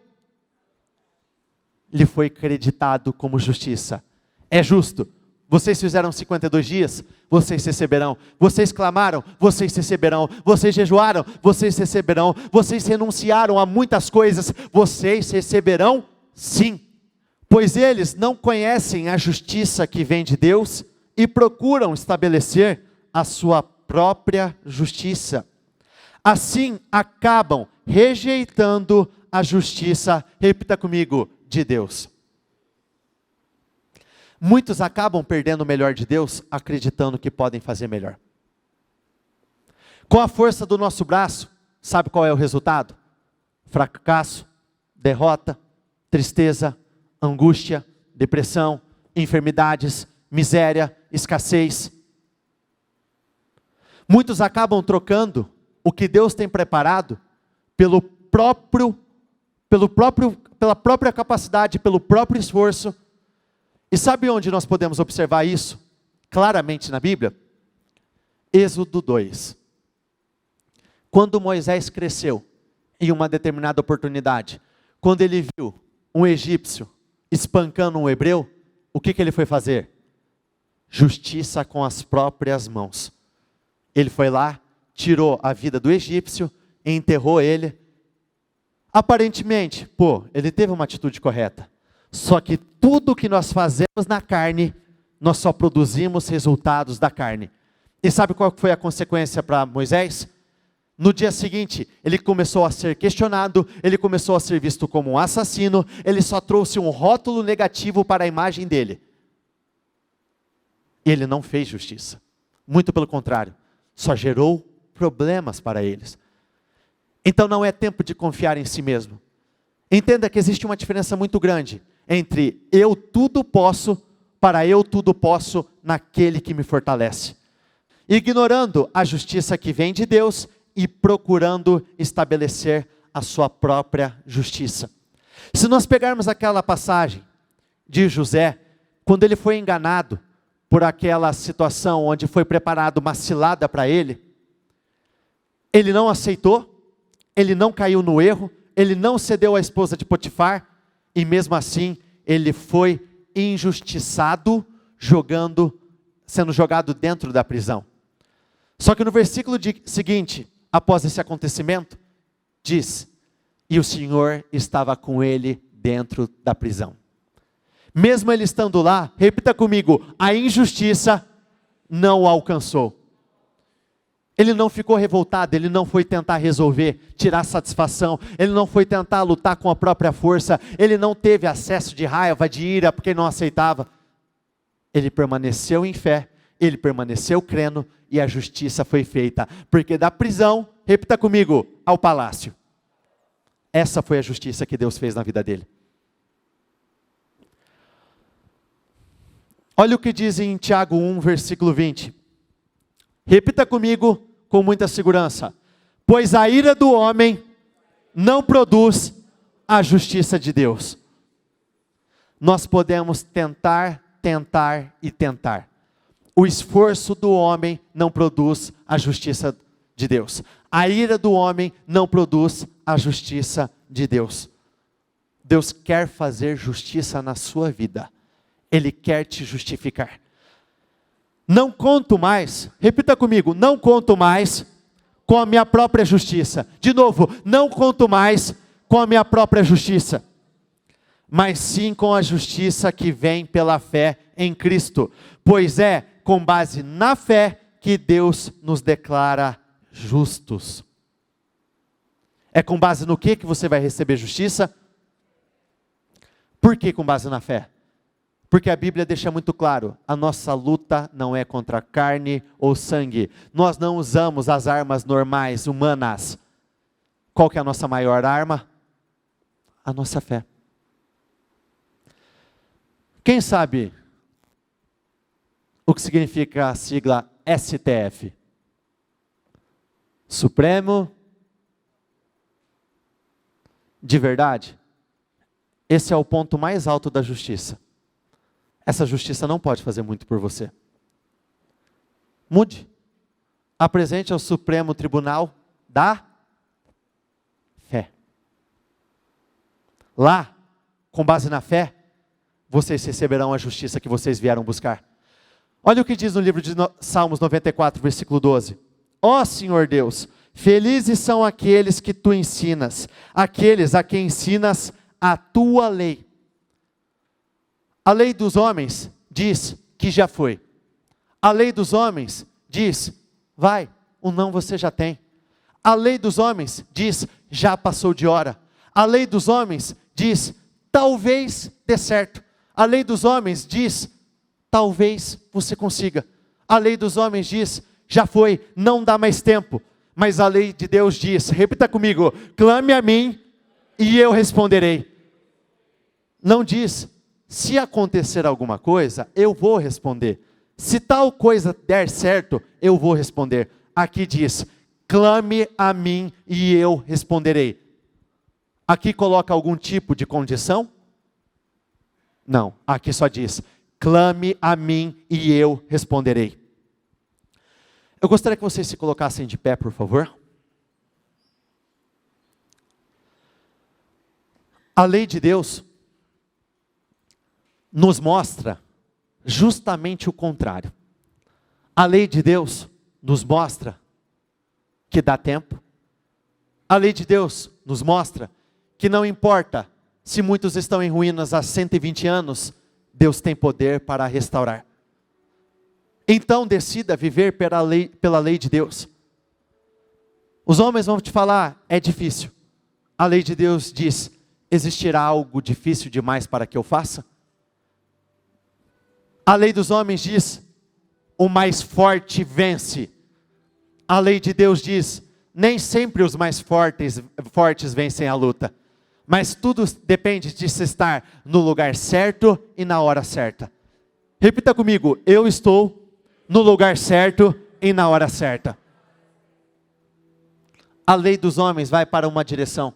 creditado como justiça. É justo. Vocês fizeram 52 dias, vocês receberão. Vocês clamaram, vocês receberão. Vocês jejuaram, vocês receberão. Vocês renunciaram a muitas coisas, vocês receberão sim. Pois eles não conhecem a justiça que vem de Deus e procuram estabelecer a sua própria justiça. Assim acabam rejeitando a justiça, repita comigo, de Deus. Muitos acabam perdendo o melhor de Deus, acreditando que podem fazer melhor. Com a força do nosso braço, sabe qual é o resultado? Fracasso, derrota, tristeza, angústia, depressão, enfermidades, miséria, escassez. Muitos acabam trocando o que Deus tem preparado pela própria capacidade, pelo próprio esforço. E sabe onde nós podemos observar isso? Claramente na Bíblia? Êxodo 2. Quando Moisés cresceu, em uma determinada oportunidade, quando ele viu um egípcio espancando um hebreu, o que ele foi fazer? Justiça com as próprias mãos. Ele foi lá, tirou a vida do egípcio, enterrou ele. Aparentemente, ele teve uma atitude correta. Só que tudo que nós fazemos na carne, nós só produzimos resultados da carne. E sabe qual foi a consequência para Moisés? No dia seguinte, ele começou a ser questionado, ele começou a ser visto como um assassino, ele só trouxe um rótulo negativo para a imagem dele. E ele não fez justiça. Muito pelo contrário, só gerou problemas para eles. Então não é tempo de confiar em si mesmo. Entenda que existe uma diferença muito grande entre eu tudo posso para eu tudo posso naquele que me fortalece. Ignorando a justiça que vem de Deus e procurando estabelecer a sua própria justiça. Se nós pegarmos aquela passagem de José, quando ele foi enganado por aquela situação onde foi preparado uma cilada para ele não aceitou, ele não caiu no erro, ele não cedeu à esposa de Potifar, e mesmo assim ele foi injustiçado, sendo jogado dentro da prisão. Só que no versículo seguinte, após esse acontecimento, diz: e o Senhor estava com ele dentro da prisão. Mesmo ele estando lá, repita comigo, a injustiça não o alcançou. Ele não ficou revoltado, ele não foi tentar resolver, tirar satisfação, ele não foi tentar lutar com a própria força, ele não teve acesso de raiva, de ira, porque não aceitava. Ele permaneceu em fé, ele permaneceu crendo, e a justiça foi feita, porque da prisão, repita comigo, ao palácio. Essa foi a justiça que Deus fez na vida dele. Olha o que diz em Tiago 1, versículo 20. Repita comigo com muita segurança. Pois a ira do homem não produz a justiça de Deus. Nós podemos tentar e tentar. O esforço do homem não produz a justiça de Deus. A ira do homem não produz a justiça de Deus. Deus quer fazer justiça na sua vida. Ele quer te justificar. Não conto mais, repita comigo, não conto mais com a minha própria justiça. De novo, não conto mais com a minha própria justiça, mas sim com a justiça que vem pela fé em Cristo. Pois é com base na fé que Deus nos declara justos. É com base no que você vai receber justiça? Por que com base na fé? Porque a Bíblia deixa muito claro, a nossa luta não é contra carne ou sangue. Nós não usamos as armas normais, humanas. Qual que é a nossa maior arma? A nossa fé. Quem sabe o que significa a sigla STF? Supremo de verdade? Esse é o ponto mais alto da justiça. Essa justiça não pode fazer muito por você. Mude. Apresente ao Supremo Tribunal da Fé. Lá, com base na fé, vocês receberão a justiça que vocês vieram buscar. Olha o que diz no livro de Salmos 94, versículo 12. Ó Senhor Deus, felizes são aqueles que tu ensinas, aqueles a quem ensinas a tua lei. A lei dos homens diz que já foi. A lei dos homens diz, vai, o não você já tem. A lei dos homens diz, já passou de hora. A lei dos homens diz, talvez dê certo. A lei dos homens diz, talvez você consiga. A lei dos homens diz, já foi, não dá mais tempo. Mas a lei de Deus diz, repita comigo, clame a mim e eu responderei. Não diz, se acontecer alguma coisa, eu vou responder. Se tal coisa der certo, eu vou responder. Aqui diz, clame a mim e eu responderei. Aqui coloca algum tipo de condição? Não, aqui só diz, clame a mim e eu responderei. Eu gostaria que vocês se colocassem de pé, por favor. A lei de Deus nos mostra justamente o contrário. A lei de Deus nos mostra que dá tempo. A lei de Deus nos mostra que não importa se muitos estão em ruínas há 120 anos, Deus tem poder para restaurar. Então decida viver pela lei de Deus. Os homens vão te falar, é difícil. A lei de Deus diz, existirá algo difícil demais para que eu faça? A lei dos homens diz, o mais forte vence. A lei de Deus diz, nem sempre os mais fortes vencem a luta. Mas tudo depende de se estar no lugar certo e na hora certa. Repita comigo, eu estou no lugar certo e na hora certa. A lei dos homens vai para uma direção.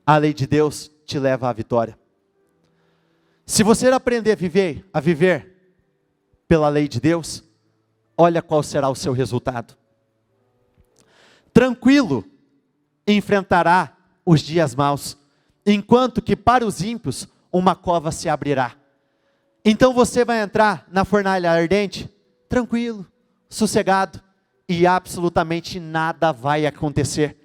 A lei de Deus te leva à vitória. Se você aprender a viver pela lei de Deus, olha qual será o seu resultado. Tranquilo enfrentará os dias maus, enquanto que para os ímpios uma cova se abrirá. Então você vai entrar na fornalha ardente, tranquilo, sossegado, e absolutamente nada vai acontecer.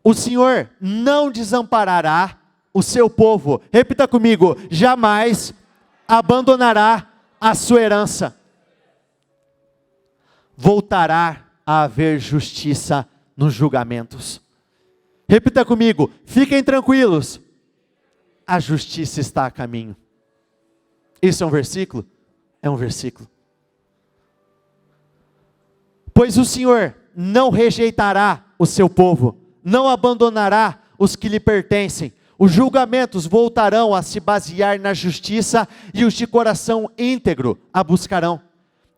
O Senhor não desamparará o seu povo. Repita comigo, jamais abandonará a sua herança. Voltará a haver justiça nos julgamentos. Repita comigo, fiquem tranquilos, a justiça está a caminho. Isso é um versículo? É um versículo. Pois o Senhor não rejeitará o seu povo, não abandonará os que lhe pertencem. Os julgamentos voltarão a se basear na justiça e os de coração íntegro a buscarão.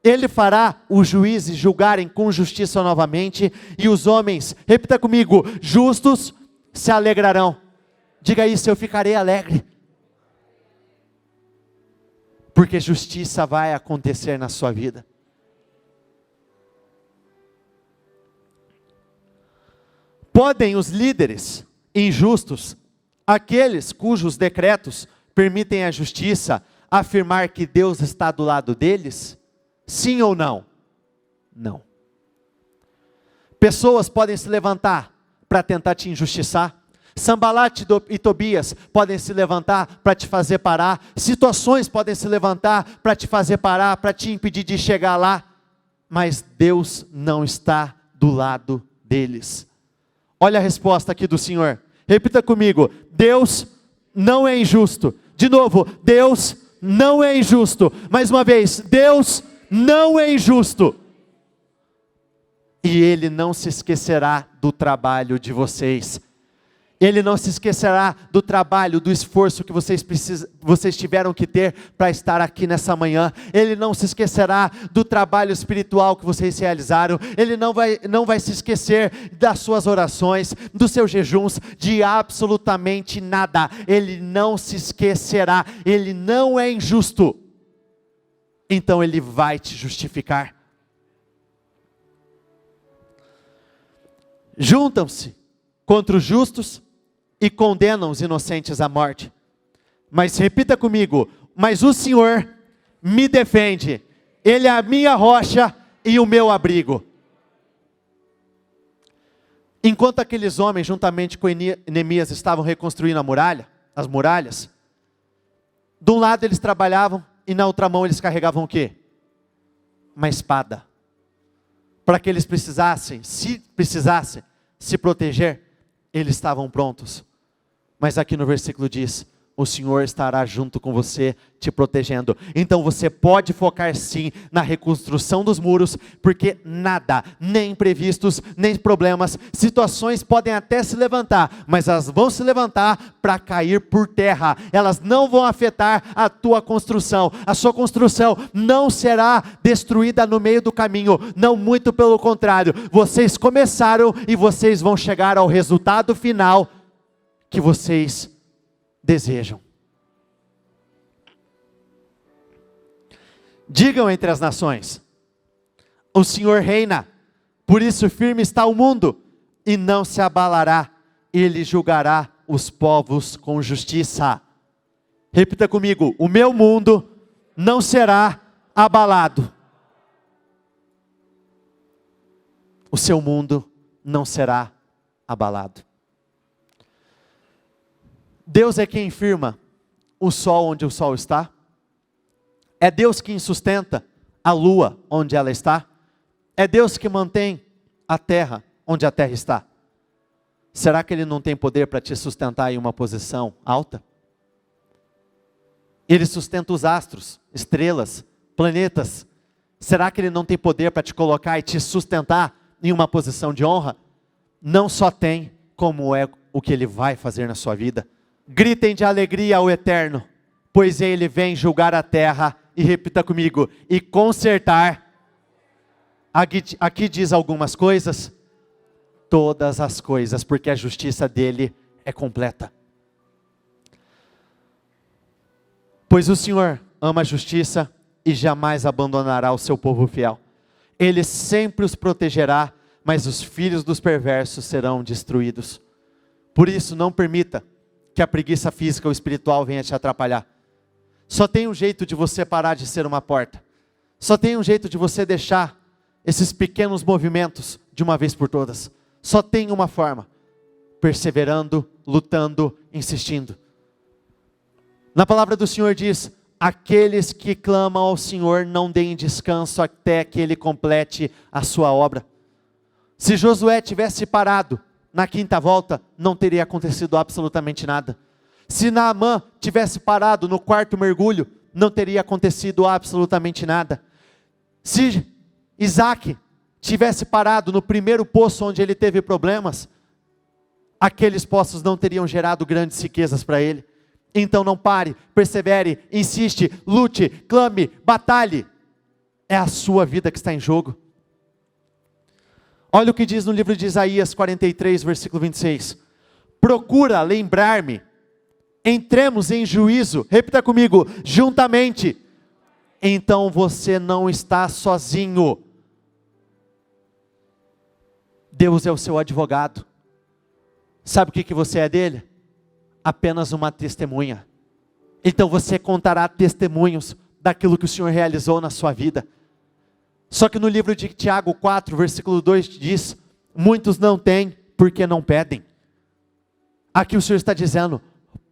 Ele fará os juízes julgarem com justiça novamente e os homens, repita comigo, justos se alegrarão. Diga isso, eu ficarei alegre. Porque justiça vai acontecer na sua vida. Podem os líderes injustos, aqueles cujos decretos permitem a justiça, afirmar que Deus está do lado deles? Sim ou não? Não. Pessoas podem se levantar para tentar te injustiçar. Sanbalat e Tobias podem se levantar para te fazer parar. Situações podem se levantar para te fazer parar, para te impedir de chegar lá. Mas Deus não está do lado deles. Olha a resposta aqui do Senhor. Repita comigo. Deus não é injusto. De novo, Deus não é injusto. Mais uma vez, Deus não é injusto. E Ele não se esquecerá do trabalho de vocês. Ele não se esquecerá do trabalho, do esforço que vocês tiveram que ter para estar aqui nessa manhã. Ele não se esquecerá do trabalho espiritual que vocês realizaram. Ele não vai se esquecer das suas orações, dos seus jejuns, de absolutamente nada. Ele não se esquecerá. Ele não é injusto. Então Ele vai te justificar. Juntam-se contra os justos e condenam os inocentes à morte. Mas repita comigo, mas o Senhor me defende. Ele é a minha rocha e o meu abrigo. Enquanto aqueles homens, juntamente com Neemias, estavam reconstruindo as muralhas, de um lado eles trabalhavam e na outra mão eles carregavam o quê? Uma espada. Para que eles precisassem se proteger, eles estavam prontos. Mas aqui no versículo diz, o Senhor estará junto com você, te protegendo. Então você pode focar sim na reconstrução dos muros, porque nada, nem imprevistos, nem problemas, situações podem até se levantar, mas elas vão se levantar para cair por terra. Elas não vão afetar a tua construção. A sua construção não será destruída no meio do caminho, não, muito pelo contrário. Vocês começaram e vocês vão chegar ao resultado final que vocês desejam. Digam entre as nações, o Senhor reina, por isso firme está o mundo, e não se abalará, Ele julgará os povos com justiça. Repita comigo, o meu mundo não será abalado. O seu mundo não será abalado. Deus é quem firma o sol onde o sol está? É Deus quem sustenta a lua onde ela está? É Deus que mantém a terra onde a terra está? Será que Ele não tem poder para te sustentar em uma posição alta? Ele sustenta os astros, estrelas, planetas. Será que Ele não tem poder para te colocar e te sustentar em uma posição de honra? Não só tem, como é o que Ele vai fazer na sua vida. Gritem de alegria ao Eterno, pois Ele vem julgar a terra, e repita comigo, e consertar. Aqui diz algumas coisas, todas as coisas, porque a justiça dele é completa. Pois o Senhor ama a justiça e jamais abandonará o seu povo fiel. Ele sempre os protegerá, mas os filhos dos perversos serão destruídos. Por isso, não permita que a preguiça física ou espiritual venha te atrapalhar. Só tem um jeito de você parar de ser uma porta. Só tem um jeito de você deixar esses pequenos movimentos de uma vez por todas. Só tem uma forma: perseverando, lutando, insistindo. Na palavra do Senhor diz: aqueles que clamam ao Senhor não deem descanso até que Ele complete a sua obra. Se Josué tivesse parado na quinta volta, não teria acontecido absolutamente nada. Se Naamã tivesse parado no quarto mergulho, não teria acontecido absolutamente nada. Se Isaac tivesse parado no primeiro poço onde ele teve problemas, aqueles poços não teriam gerado grandes riquezas para ele. Então não pare, persevere, insiste, lute, clame, batalhe. É a sua vida que está em jogo. Olha o que diz no livro de Isaías 43, versículo 26. Procura lembrar-me, entremos em juízo, repita comigo, juntamente. Então você não está sozinho. Deus é o seu advogado. Sabe o que você é dele? Apenas uma testemunha. Então você contará testemunhos daquilo que o Senhor realizou na sua vida. Só que no livro de Tiago 4, versículo 2 diz: muitos não têm porque não pedem. Aqui o Senhor está dizendo: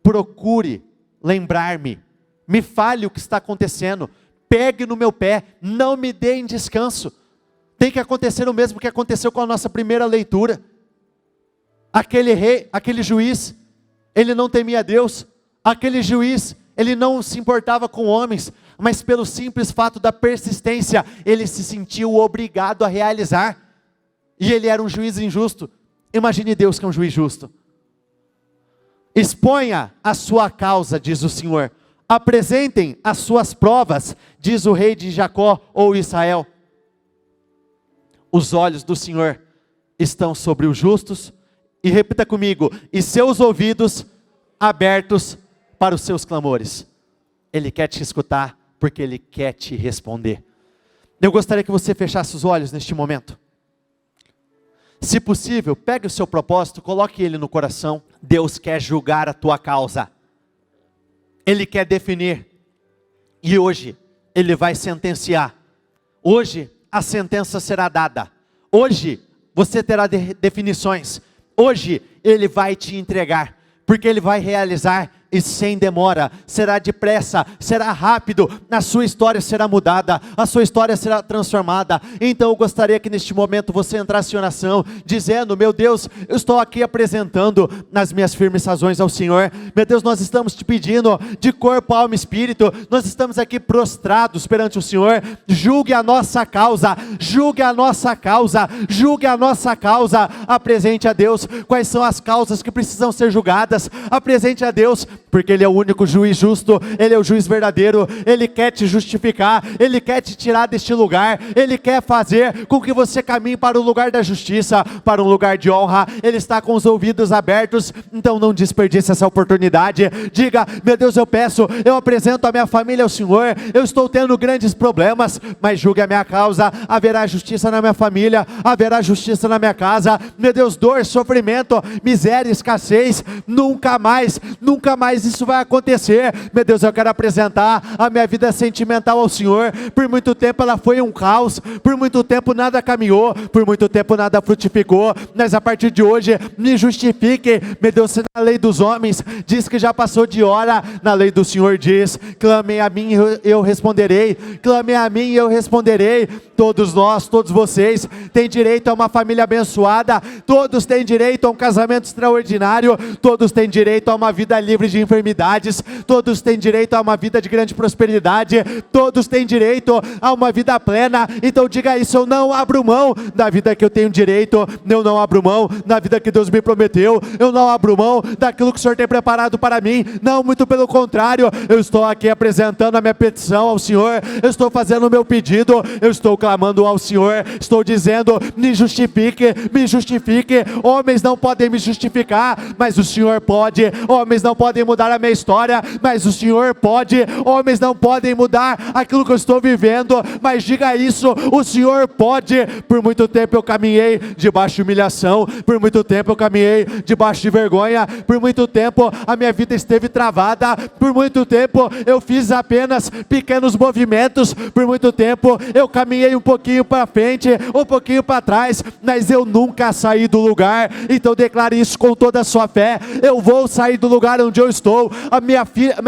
procure lembrar-me, me fale o que está acontecendo, pegue no meu pé, não me deem descanso. Tem que acontecer o mesmo que aconteceu com a nossa primeira leitura. Aquele rei, aquele juiz, ele não temia Deus. Aquele juiz, ele não se importava com homens, mas pelo simples fato da persistência, ele se sentiu obrigado a realizar. E ele era um juiz injusto. Imagine Deus que é um juiz justo. Exponha a sua causa, diz o Senhor. Apresentem as suas provas, diz o rei de Jacó ou Israel. Os olhos do Senhor estão sobre os justos, e repita comigo, e seus ouvidos abertos para os seus clamores. Ele quer te escutar, porque Ele quer te responder. Eu gostaria que você fechasse os olhos neste momento. Se possível, pegue o seu propósito, coloque ele no coração. Deus quer julgar a tua causa. Ele quer definir. E hoje, Ele vai sentenciar. Hoje, a sentença será dada. Hoje, você terá definições. Hoje, Ele vai te entregar. Porque Ele vai realizar e sem demora, será depressa, será rápido, a sua história será mudada, a sua história será transformada. Então eu gostaria que neste momento você entrasse em oração, dizendo: meu Deus, eu estou aqui apresentando nas minhas firmes razões ao Senhor. Meu Deus, nós estamos te pedindo de corpo, alma e espírito, nós estamos aqui prostrados perante o Senhor. Julgue a nossa causa, julgue a nossa causa, julgue a nossa causa. Apresente a Deus quais são as causas que precisam ser julgadas. Apresente a Deus, porque Ele é o único juiz justo, Ele é o juiz verdadeiro. Ele quer te justificar, Ele quer te tirar deste lugar, Ele quer fazer com que você caminhe para o lugar da justiça, para um lugar de honra. Ele está com os ouvidos abertos, então não desperdice essa oportunidade. Diga: meu Deus, eu peço, eu apresento a minha família ao Senhor, eu estou tendo grandes problemas, mas julgue a minha causa. Haverá justiça na minha família, haverá justiça na minha casa. Meu Deus, dor, sofrimento, miséria, escassez, nunca mais mas isso vai acontecer. Meu Deus, eu quero apresentar a minha vida sentimental ao Senhor. Por muito tempo ela foi um caos, por muito tempo nada caminhou, por muito tempo nada frutificou, mas a partir de hoje, me justifique. Meu Deus, se na lei dos homens diz que já passou de hora, na lei do Senhor diz: clamem a mim e eu responderei, clamem a mim e eu responderei. Todos nós, todos vocês têm direito a uma família abençoada, todos têm direito a um casamento extraordinário, todos têm direito a uma vida livre de enfermidades, todos têm direito a uma vida de grande prosperidade, todos têm direito a uma vida plena. Então diga isso: eu não abro mão da vida que eu tenho direito, eu não abro mão da vida que Deus me prometeu, eu não abro mão daquilo que o Senhor tem preparado para mim, não, muito pelo contrário, eu estou aqui apresentando a minha petição ao Senhor, eu estou fazendo o meu pedido, eu estou clamando ao Senhor, estou dizendo: me justifique, me justifique. Homens não podem me justificar, mas o Senhor pode. Homens não podem mudar a minha história, mas o Senhor pode. Homens não podem mudar aquilo que eu estou vivendo, mas diga isso: o Senhor pode. Por muito tempo eu caminhei debaixo de humilhação, por muito tempo eu caminhei debaixo de vergonha, por muito tempo a minha vida esteve travada, por muito tempo eu fiz apenas pequenos movimentos, por muito tempo eu caminhei um pouquinho para frente, um pouquinho para trás, mas eu nunca saí do lugar. Então declare isso com toda a sua fé: eu vou sair do lugar onde eu estou, a minha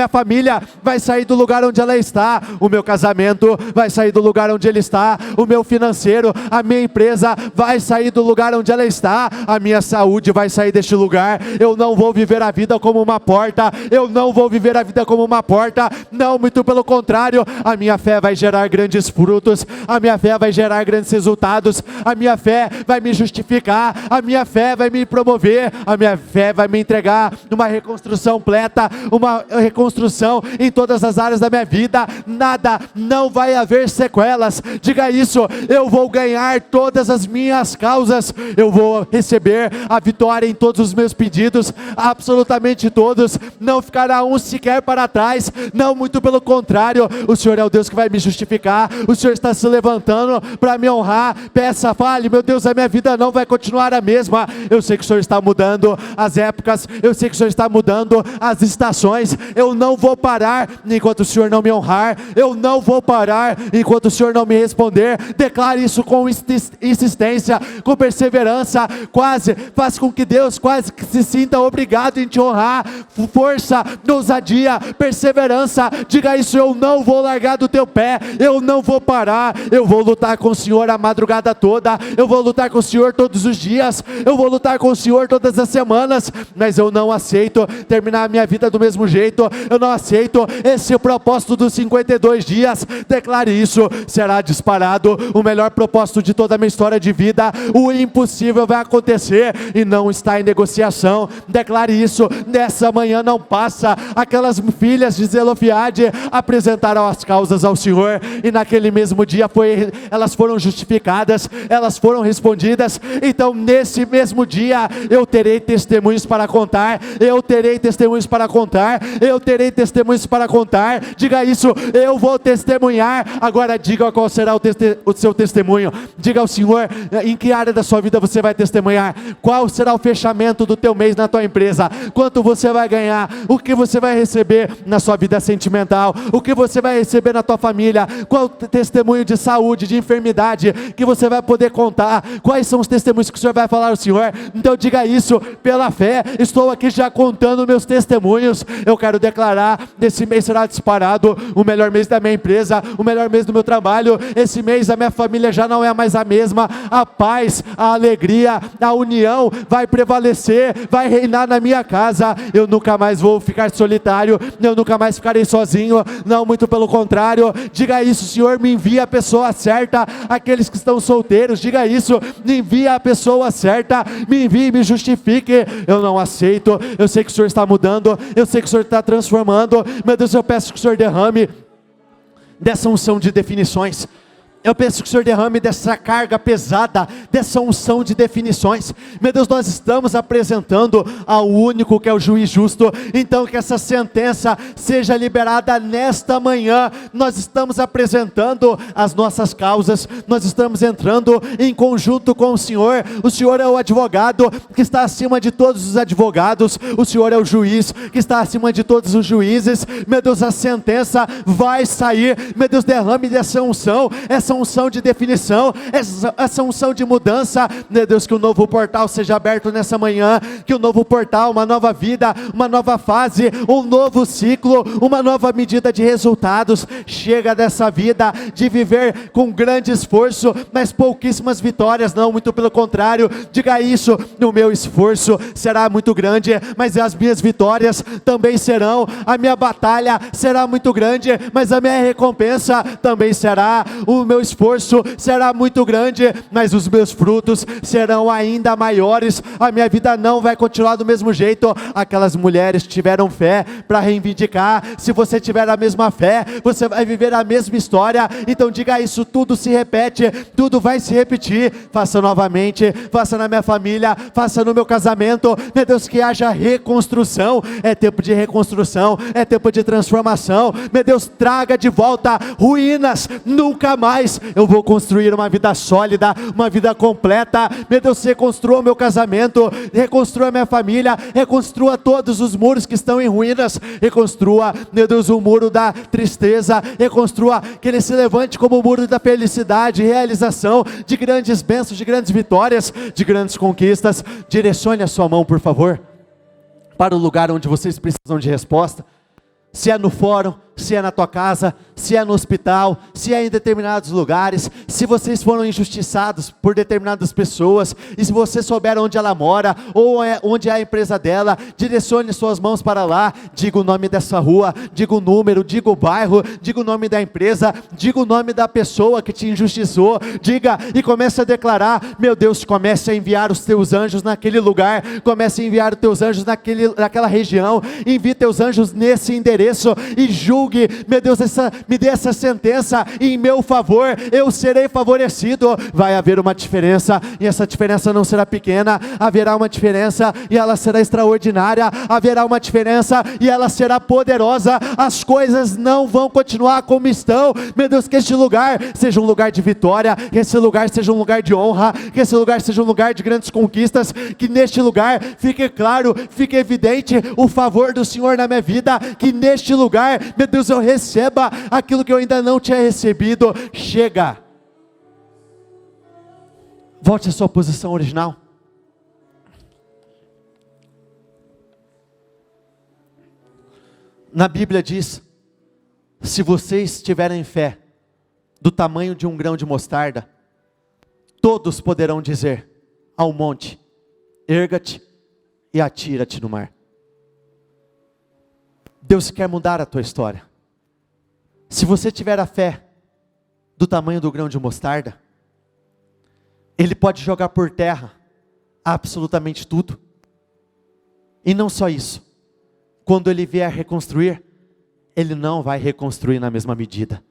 família vai sair do lugar onde ela está, o meu casamento vai sair do lugar onde ele está, o meu financeiro, a minha empresa vai sair do lugar onde ela está, a minha saúde vai sair deste lugar. Eu não vou viver a vida como uma porta, eu não vou viver a vida como uma porta, não, muito pelo contrário, a minha fé vai gerar grandes frutos, a minha fé vai gerar grandes resultados, a minha fé vai me justificar, a minha fé vai me promover, a minha fé vai me entregar uma reconstrução completa, uma reconstrução em todas as áreas da minha vida, nada, não vai haver sequelas. Diga isso: eu vou ganhar todas as minhas causas, eu vou receber a vitória em todos os meus pedidos, absolutamente todos, não ficará um sequer para trás, não, muito pelo contrário, o Senhor é o Deus que vai me justificar, o Senhor está se levantando para me honrar. Peça, fale: meu Deus, a minha vida não vai continuar a mesma, eu sei que o Senhor está mudando as épocas, eu sei que o Senhor está mudando as estações, eu não vou parar enquanto o Senhor não me honrar, eu não vou parar enquanto o Senhor não me responder. Declare isso com insistência, com perseverança, faz com que Deus quase que se sinta obrigado em te honrar. Força, ousadia, perseverança, diga isso: eu não vou largar do teu pé, eu não vou parar, eu vou lutar com o Senhor a madrugada toda, eu vou lutar com o Senhor todos os dias, eu vou lutar com o Senhor todas as semanas, mas eu não aceito terminar a minha vida do mesmo jeito, eu não aceito esse propósito dos 52 dias, declare isso: será disparado o melhor propósito de toda a minha história de vida, o impossível vai acontecer e não está em negociação. Declare isso: nessa manhã não passa. Aquelas filhas de Zelofiade apresentaram as causas ao Senhor e naquele mesmo dia elas foram justificadas, elas foram respondidas. Então nesse mesmo dia eu terei testemunhos para contar, eu terei testemunhos para contar, eu terei testemunhos para contar. Diga isso: eu vou testemunhar. Agora diga qual será o seu testemunho. Diga ao Senhor em que área da sua vida você vai testemunhar, qual será o fechamento do teu mês na tua empresa, quanto você vai ganhar, o que você vai receber na sua vida sentimental, o que você vai receber na tua família, qual testemunho de saúde, de enfermidade que você vai poder contar, quais são os testemunhos que o Senhor vai falar ao Senhor. Então diga isso pela fé: estou aqui já contando meus testemunhos, eu quero declarar: esse mês será disparado o melhor mês da minha empresa, o melhor mês do meu trabalho, esse mês a minha família já não é mais a mesma, a paz, a alegria, a união vai prevalecer, vai reinar na minha casa, eu nunca mais vou ficar solitário, eu nunca mais ficarei sozinho, não, muito pelo contrário. Diga isso: Senhor, me envia a pessoa certa. Aqueles que estão solteiros, diga isso: me envia a pessoa certa, me envie, me justifique. Eu não aceito, eu sei que o Senhor está mudando, eu sei que o Senhor está transformando. Meu Deus, eu peço que o Senhor derrame dessa unção de definições. Eu peço que o Senhor derrame dessa carga pesada, dessa unção de definições. Meu Deus, nós estamos apresentando ao único que é o juiz justo. Então que essa sentença seja liberada nesta manhã. Nós estamos apresentando as nossas causas. Nós estamos entrando em conjunto com o Senhor. O Senhor é o advogado que está acima de todos os advogados. O Senhor é o juiz que está acima de todos os juízes. Meu Deus, a sentença vai sair. Meu Deus, derrame dessa unção, essa unção de definição, essa unção de mudança. Meu Deus, que o novo portal seja aberto nessa manhã, que o novo portal, uma nova vida, uma nova fase, um novo ciclo, uma nova medida de resultados. Chega dessa vida de viver com grande esforço, mas pouquíssimas vitórias. Não, muito pelo contrário. Diga isso: o meu esforço será muito grande, mas as minhas vitórias também serão. A minha batalha será muito grande, mas a minha recompensa também será. O meu esforço será muito grande, mas os meus frutos serão ainda maiores. A minha vida não vai continuar do mesmo jeito. Aquelas mulheres tiveram fé para reivindicar. Se você tiver a mesma fé, você vai viver a mesma história. Então diga isso: tudo se repete, tudo vai se repetir. Faça novamente, faça na minha família, faça no meu casamento. Meu Deus, que haja reconstrução. É tempo de reconstrução, é tempo de transformação. Meu Deus, traga de volta ruínas. Nunca mais eu vou construir uma vida sólida, uma vida completa. Meu Deus, reconstrua o meu casamento, reconstrua a minha família, reconstrua todos os muros que estão em ruínas. Reconstrua, meu Deus, o muro da tristeza. Reconstrua, que ele se levante como o muro da felicidade, realização de grandes bênçãos, de grandes vitórias, de grandes conquistas. Direcione a sua mão, por favor, para o lugar onde vocês precisam de resposta. Se é no fórum, se é na tua casa, se é no hospital, se é em determinados lugares, se vocês foram injustiçados por determinadas pessoas, e se você souber onde ela mora, ou onde é a empresa dela, direcione suas mãos para lá. Diga o nome dessa rua, diga o número, diga o bairro, diga o nome da empresa, diga o nome da pessoa que te injustiçou. Diga e comece a declarar: meu Deus, comece a enviar os teus anjos naquele lugar, comece a enviar os teus anjos naquela região, envie teus anjos nesse endereço e julgue. Meu Deus, me dê essa sentença em meu favor, eu serei favorecido. Vai haver uma diferença, e essa diferença não será pequena. Haverá uma diferença e ela será extraordinária. Haverá uma diferença e ela será poderosa. As coisas não vão continuar como estão. Meu Deus, que este lugar seja um lugar de vitória, que esse lugar seja um lugar de honra, que esse lugar seja um lugar de grandes conquistas. Que neste lugar fique claro, fique evidente o favor do Senhor na minha vida. Que neste lugar, meu Deus, eu receba aquilo que eu ainda não tinha recebido. Chega. Volte à sua posição original. Na Bíblia diz: se vocês tiverem fé do tamanho de um grão de mostarda, todos poderão dizer ao monte: erga-te e atira-te no mar. Deus quer mudar a tua história. Se você tiver a fé do tamanho do grão de mostarda, Ele pode jogar por terra absolutamente tudo. E não só isso, quando Ele vier reconstruir, Ele não vai reconstruir na mesma medida.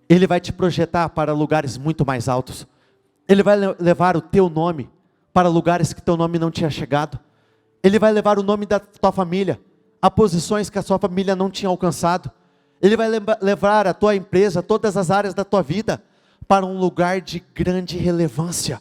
Ele vai te projetar para lugares muito mais altos. Ele vai levar o teu nome para lugares que teu nome não tinha chegado. Ele vai levar o nome da tua família a posições que a sua família não tinha alcançado. Ele vai levar a tua empresa, todas as áreas da tua vida, para um lugar de grande relevância.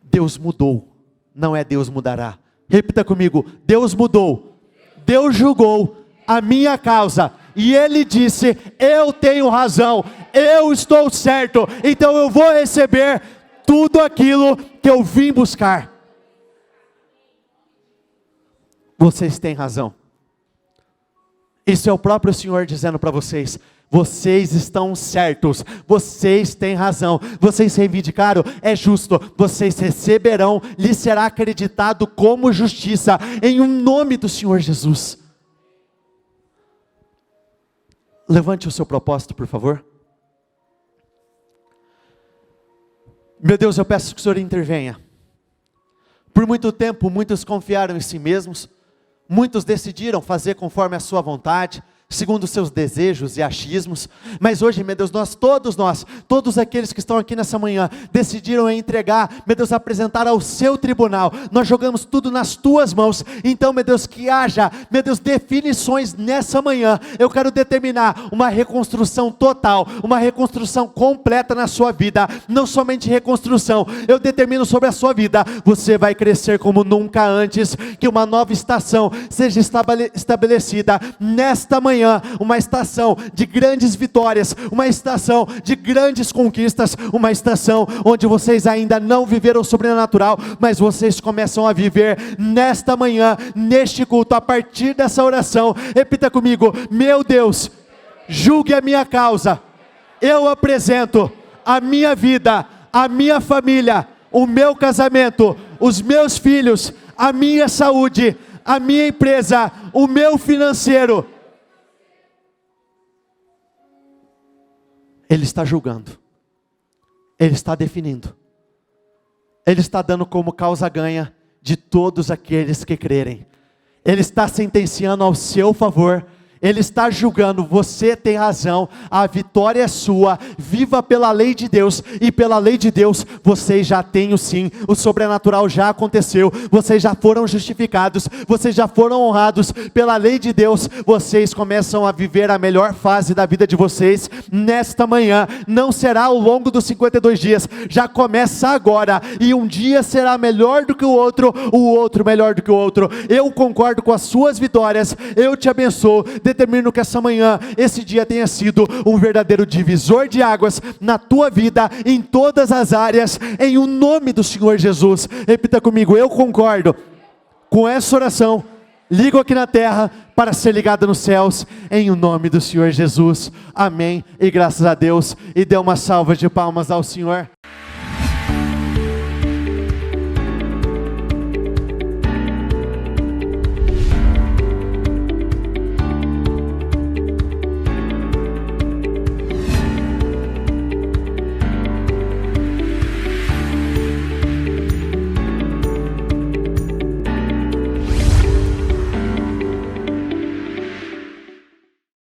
Deus mudou, não é Deus mudará. Repita comigo: Deus mudou, Deus julgou a minha causa, e Ele disse: eu tenho razão, eu estou certo, então eu vou receber tudo aquilo que eu vim buscar. Vocês têm razão. Isso é o próprio Senhor dizendo para vocês: vocês estão certos, vocês têm razão, vocês reivindicaram, é justo, vocês receberão, lhes será acreditado como justiça, em nome do Senhor Jesus. Levante o seu propósito, por favor. Meu Deus, eu peço que o Senhor intervenha. Por muito tempo, muitos confiaram em si mesmos, muitos decidiram fazer conforme a sua vontade, segundo os seus desejos e achismos, mas hoje, meu Deus, todos aqueles que estão aqui nessa manhã, decidiram entregar, meu Deus, apresentar ao seu tribunal, nós jogamos tudo nas tuas mãos, então, meu Deus, que haja, meu Deus, definições nessa manhã. Eu quero determinar uma reconstrução total, uma reconstrução completa na sua vida, não somente reconstrução, eu determino sobre a sua vida, você vai crescer como nunca antes, que uma nova estação seja estabelecida nesta manhã, uma estação de grandes vitórias, uma estação de grandes conquistas, uma estação onde vocês ainda não viveram o sobrenatural, mas vocês começam a viver nesta manhã, neste culto, a partir dessa oração. Repita comigo: meu Deus, julgue a minha causa, eu apresento a minha vida, a minha família, o meu casamento, os meus filhos, a minha saúde, a minha empresa, o meu financeiro. Ele está julgando, Ele está definindo, Ele está dando como causa ganha de todos aqueles que crerem, Ele está sentenciando ao seu favor, Ele está julgando, você tem razão, a vitória é sua, viva pela lei de Deus, e pela lei de Deus, vocês já têm o sim, o sobrenatural já aconteceu, vocês já foram justificados, vocês já foram honrados, pela lei de Deus, vocês começam a viver a melhor fase da vida de vocês, nesta manhã, não será ao longo dos 52 dias, já começa agora, e um dia será melhor do que o outro melhor do que o outro. Eu concordo com as suas vitórias, eu te abençoo, determino que essa manhã, esse dia tenha sido um verdadeiro divisor de águas na tua vida, em todas as áreas, em o nome do Senhor Jesus. Repita comigo: eu concordo com essa oração, ligo aqui na terra para ser ligado nos céus, em o nome do Senhor Jesus. Amém, e graças a Deus, e dê uma salva de palmas ao Senhor.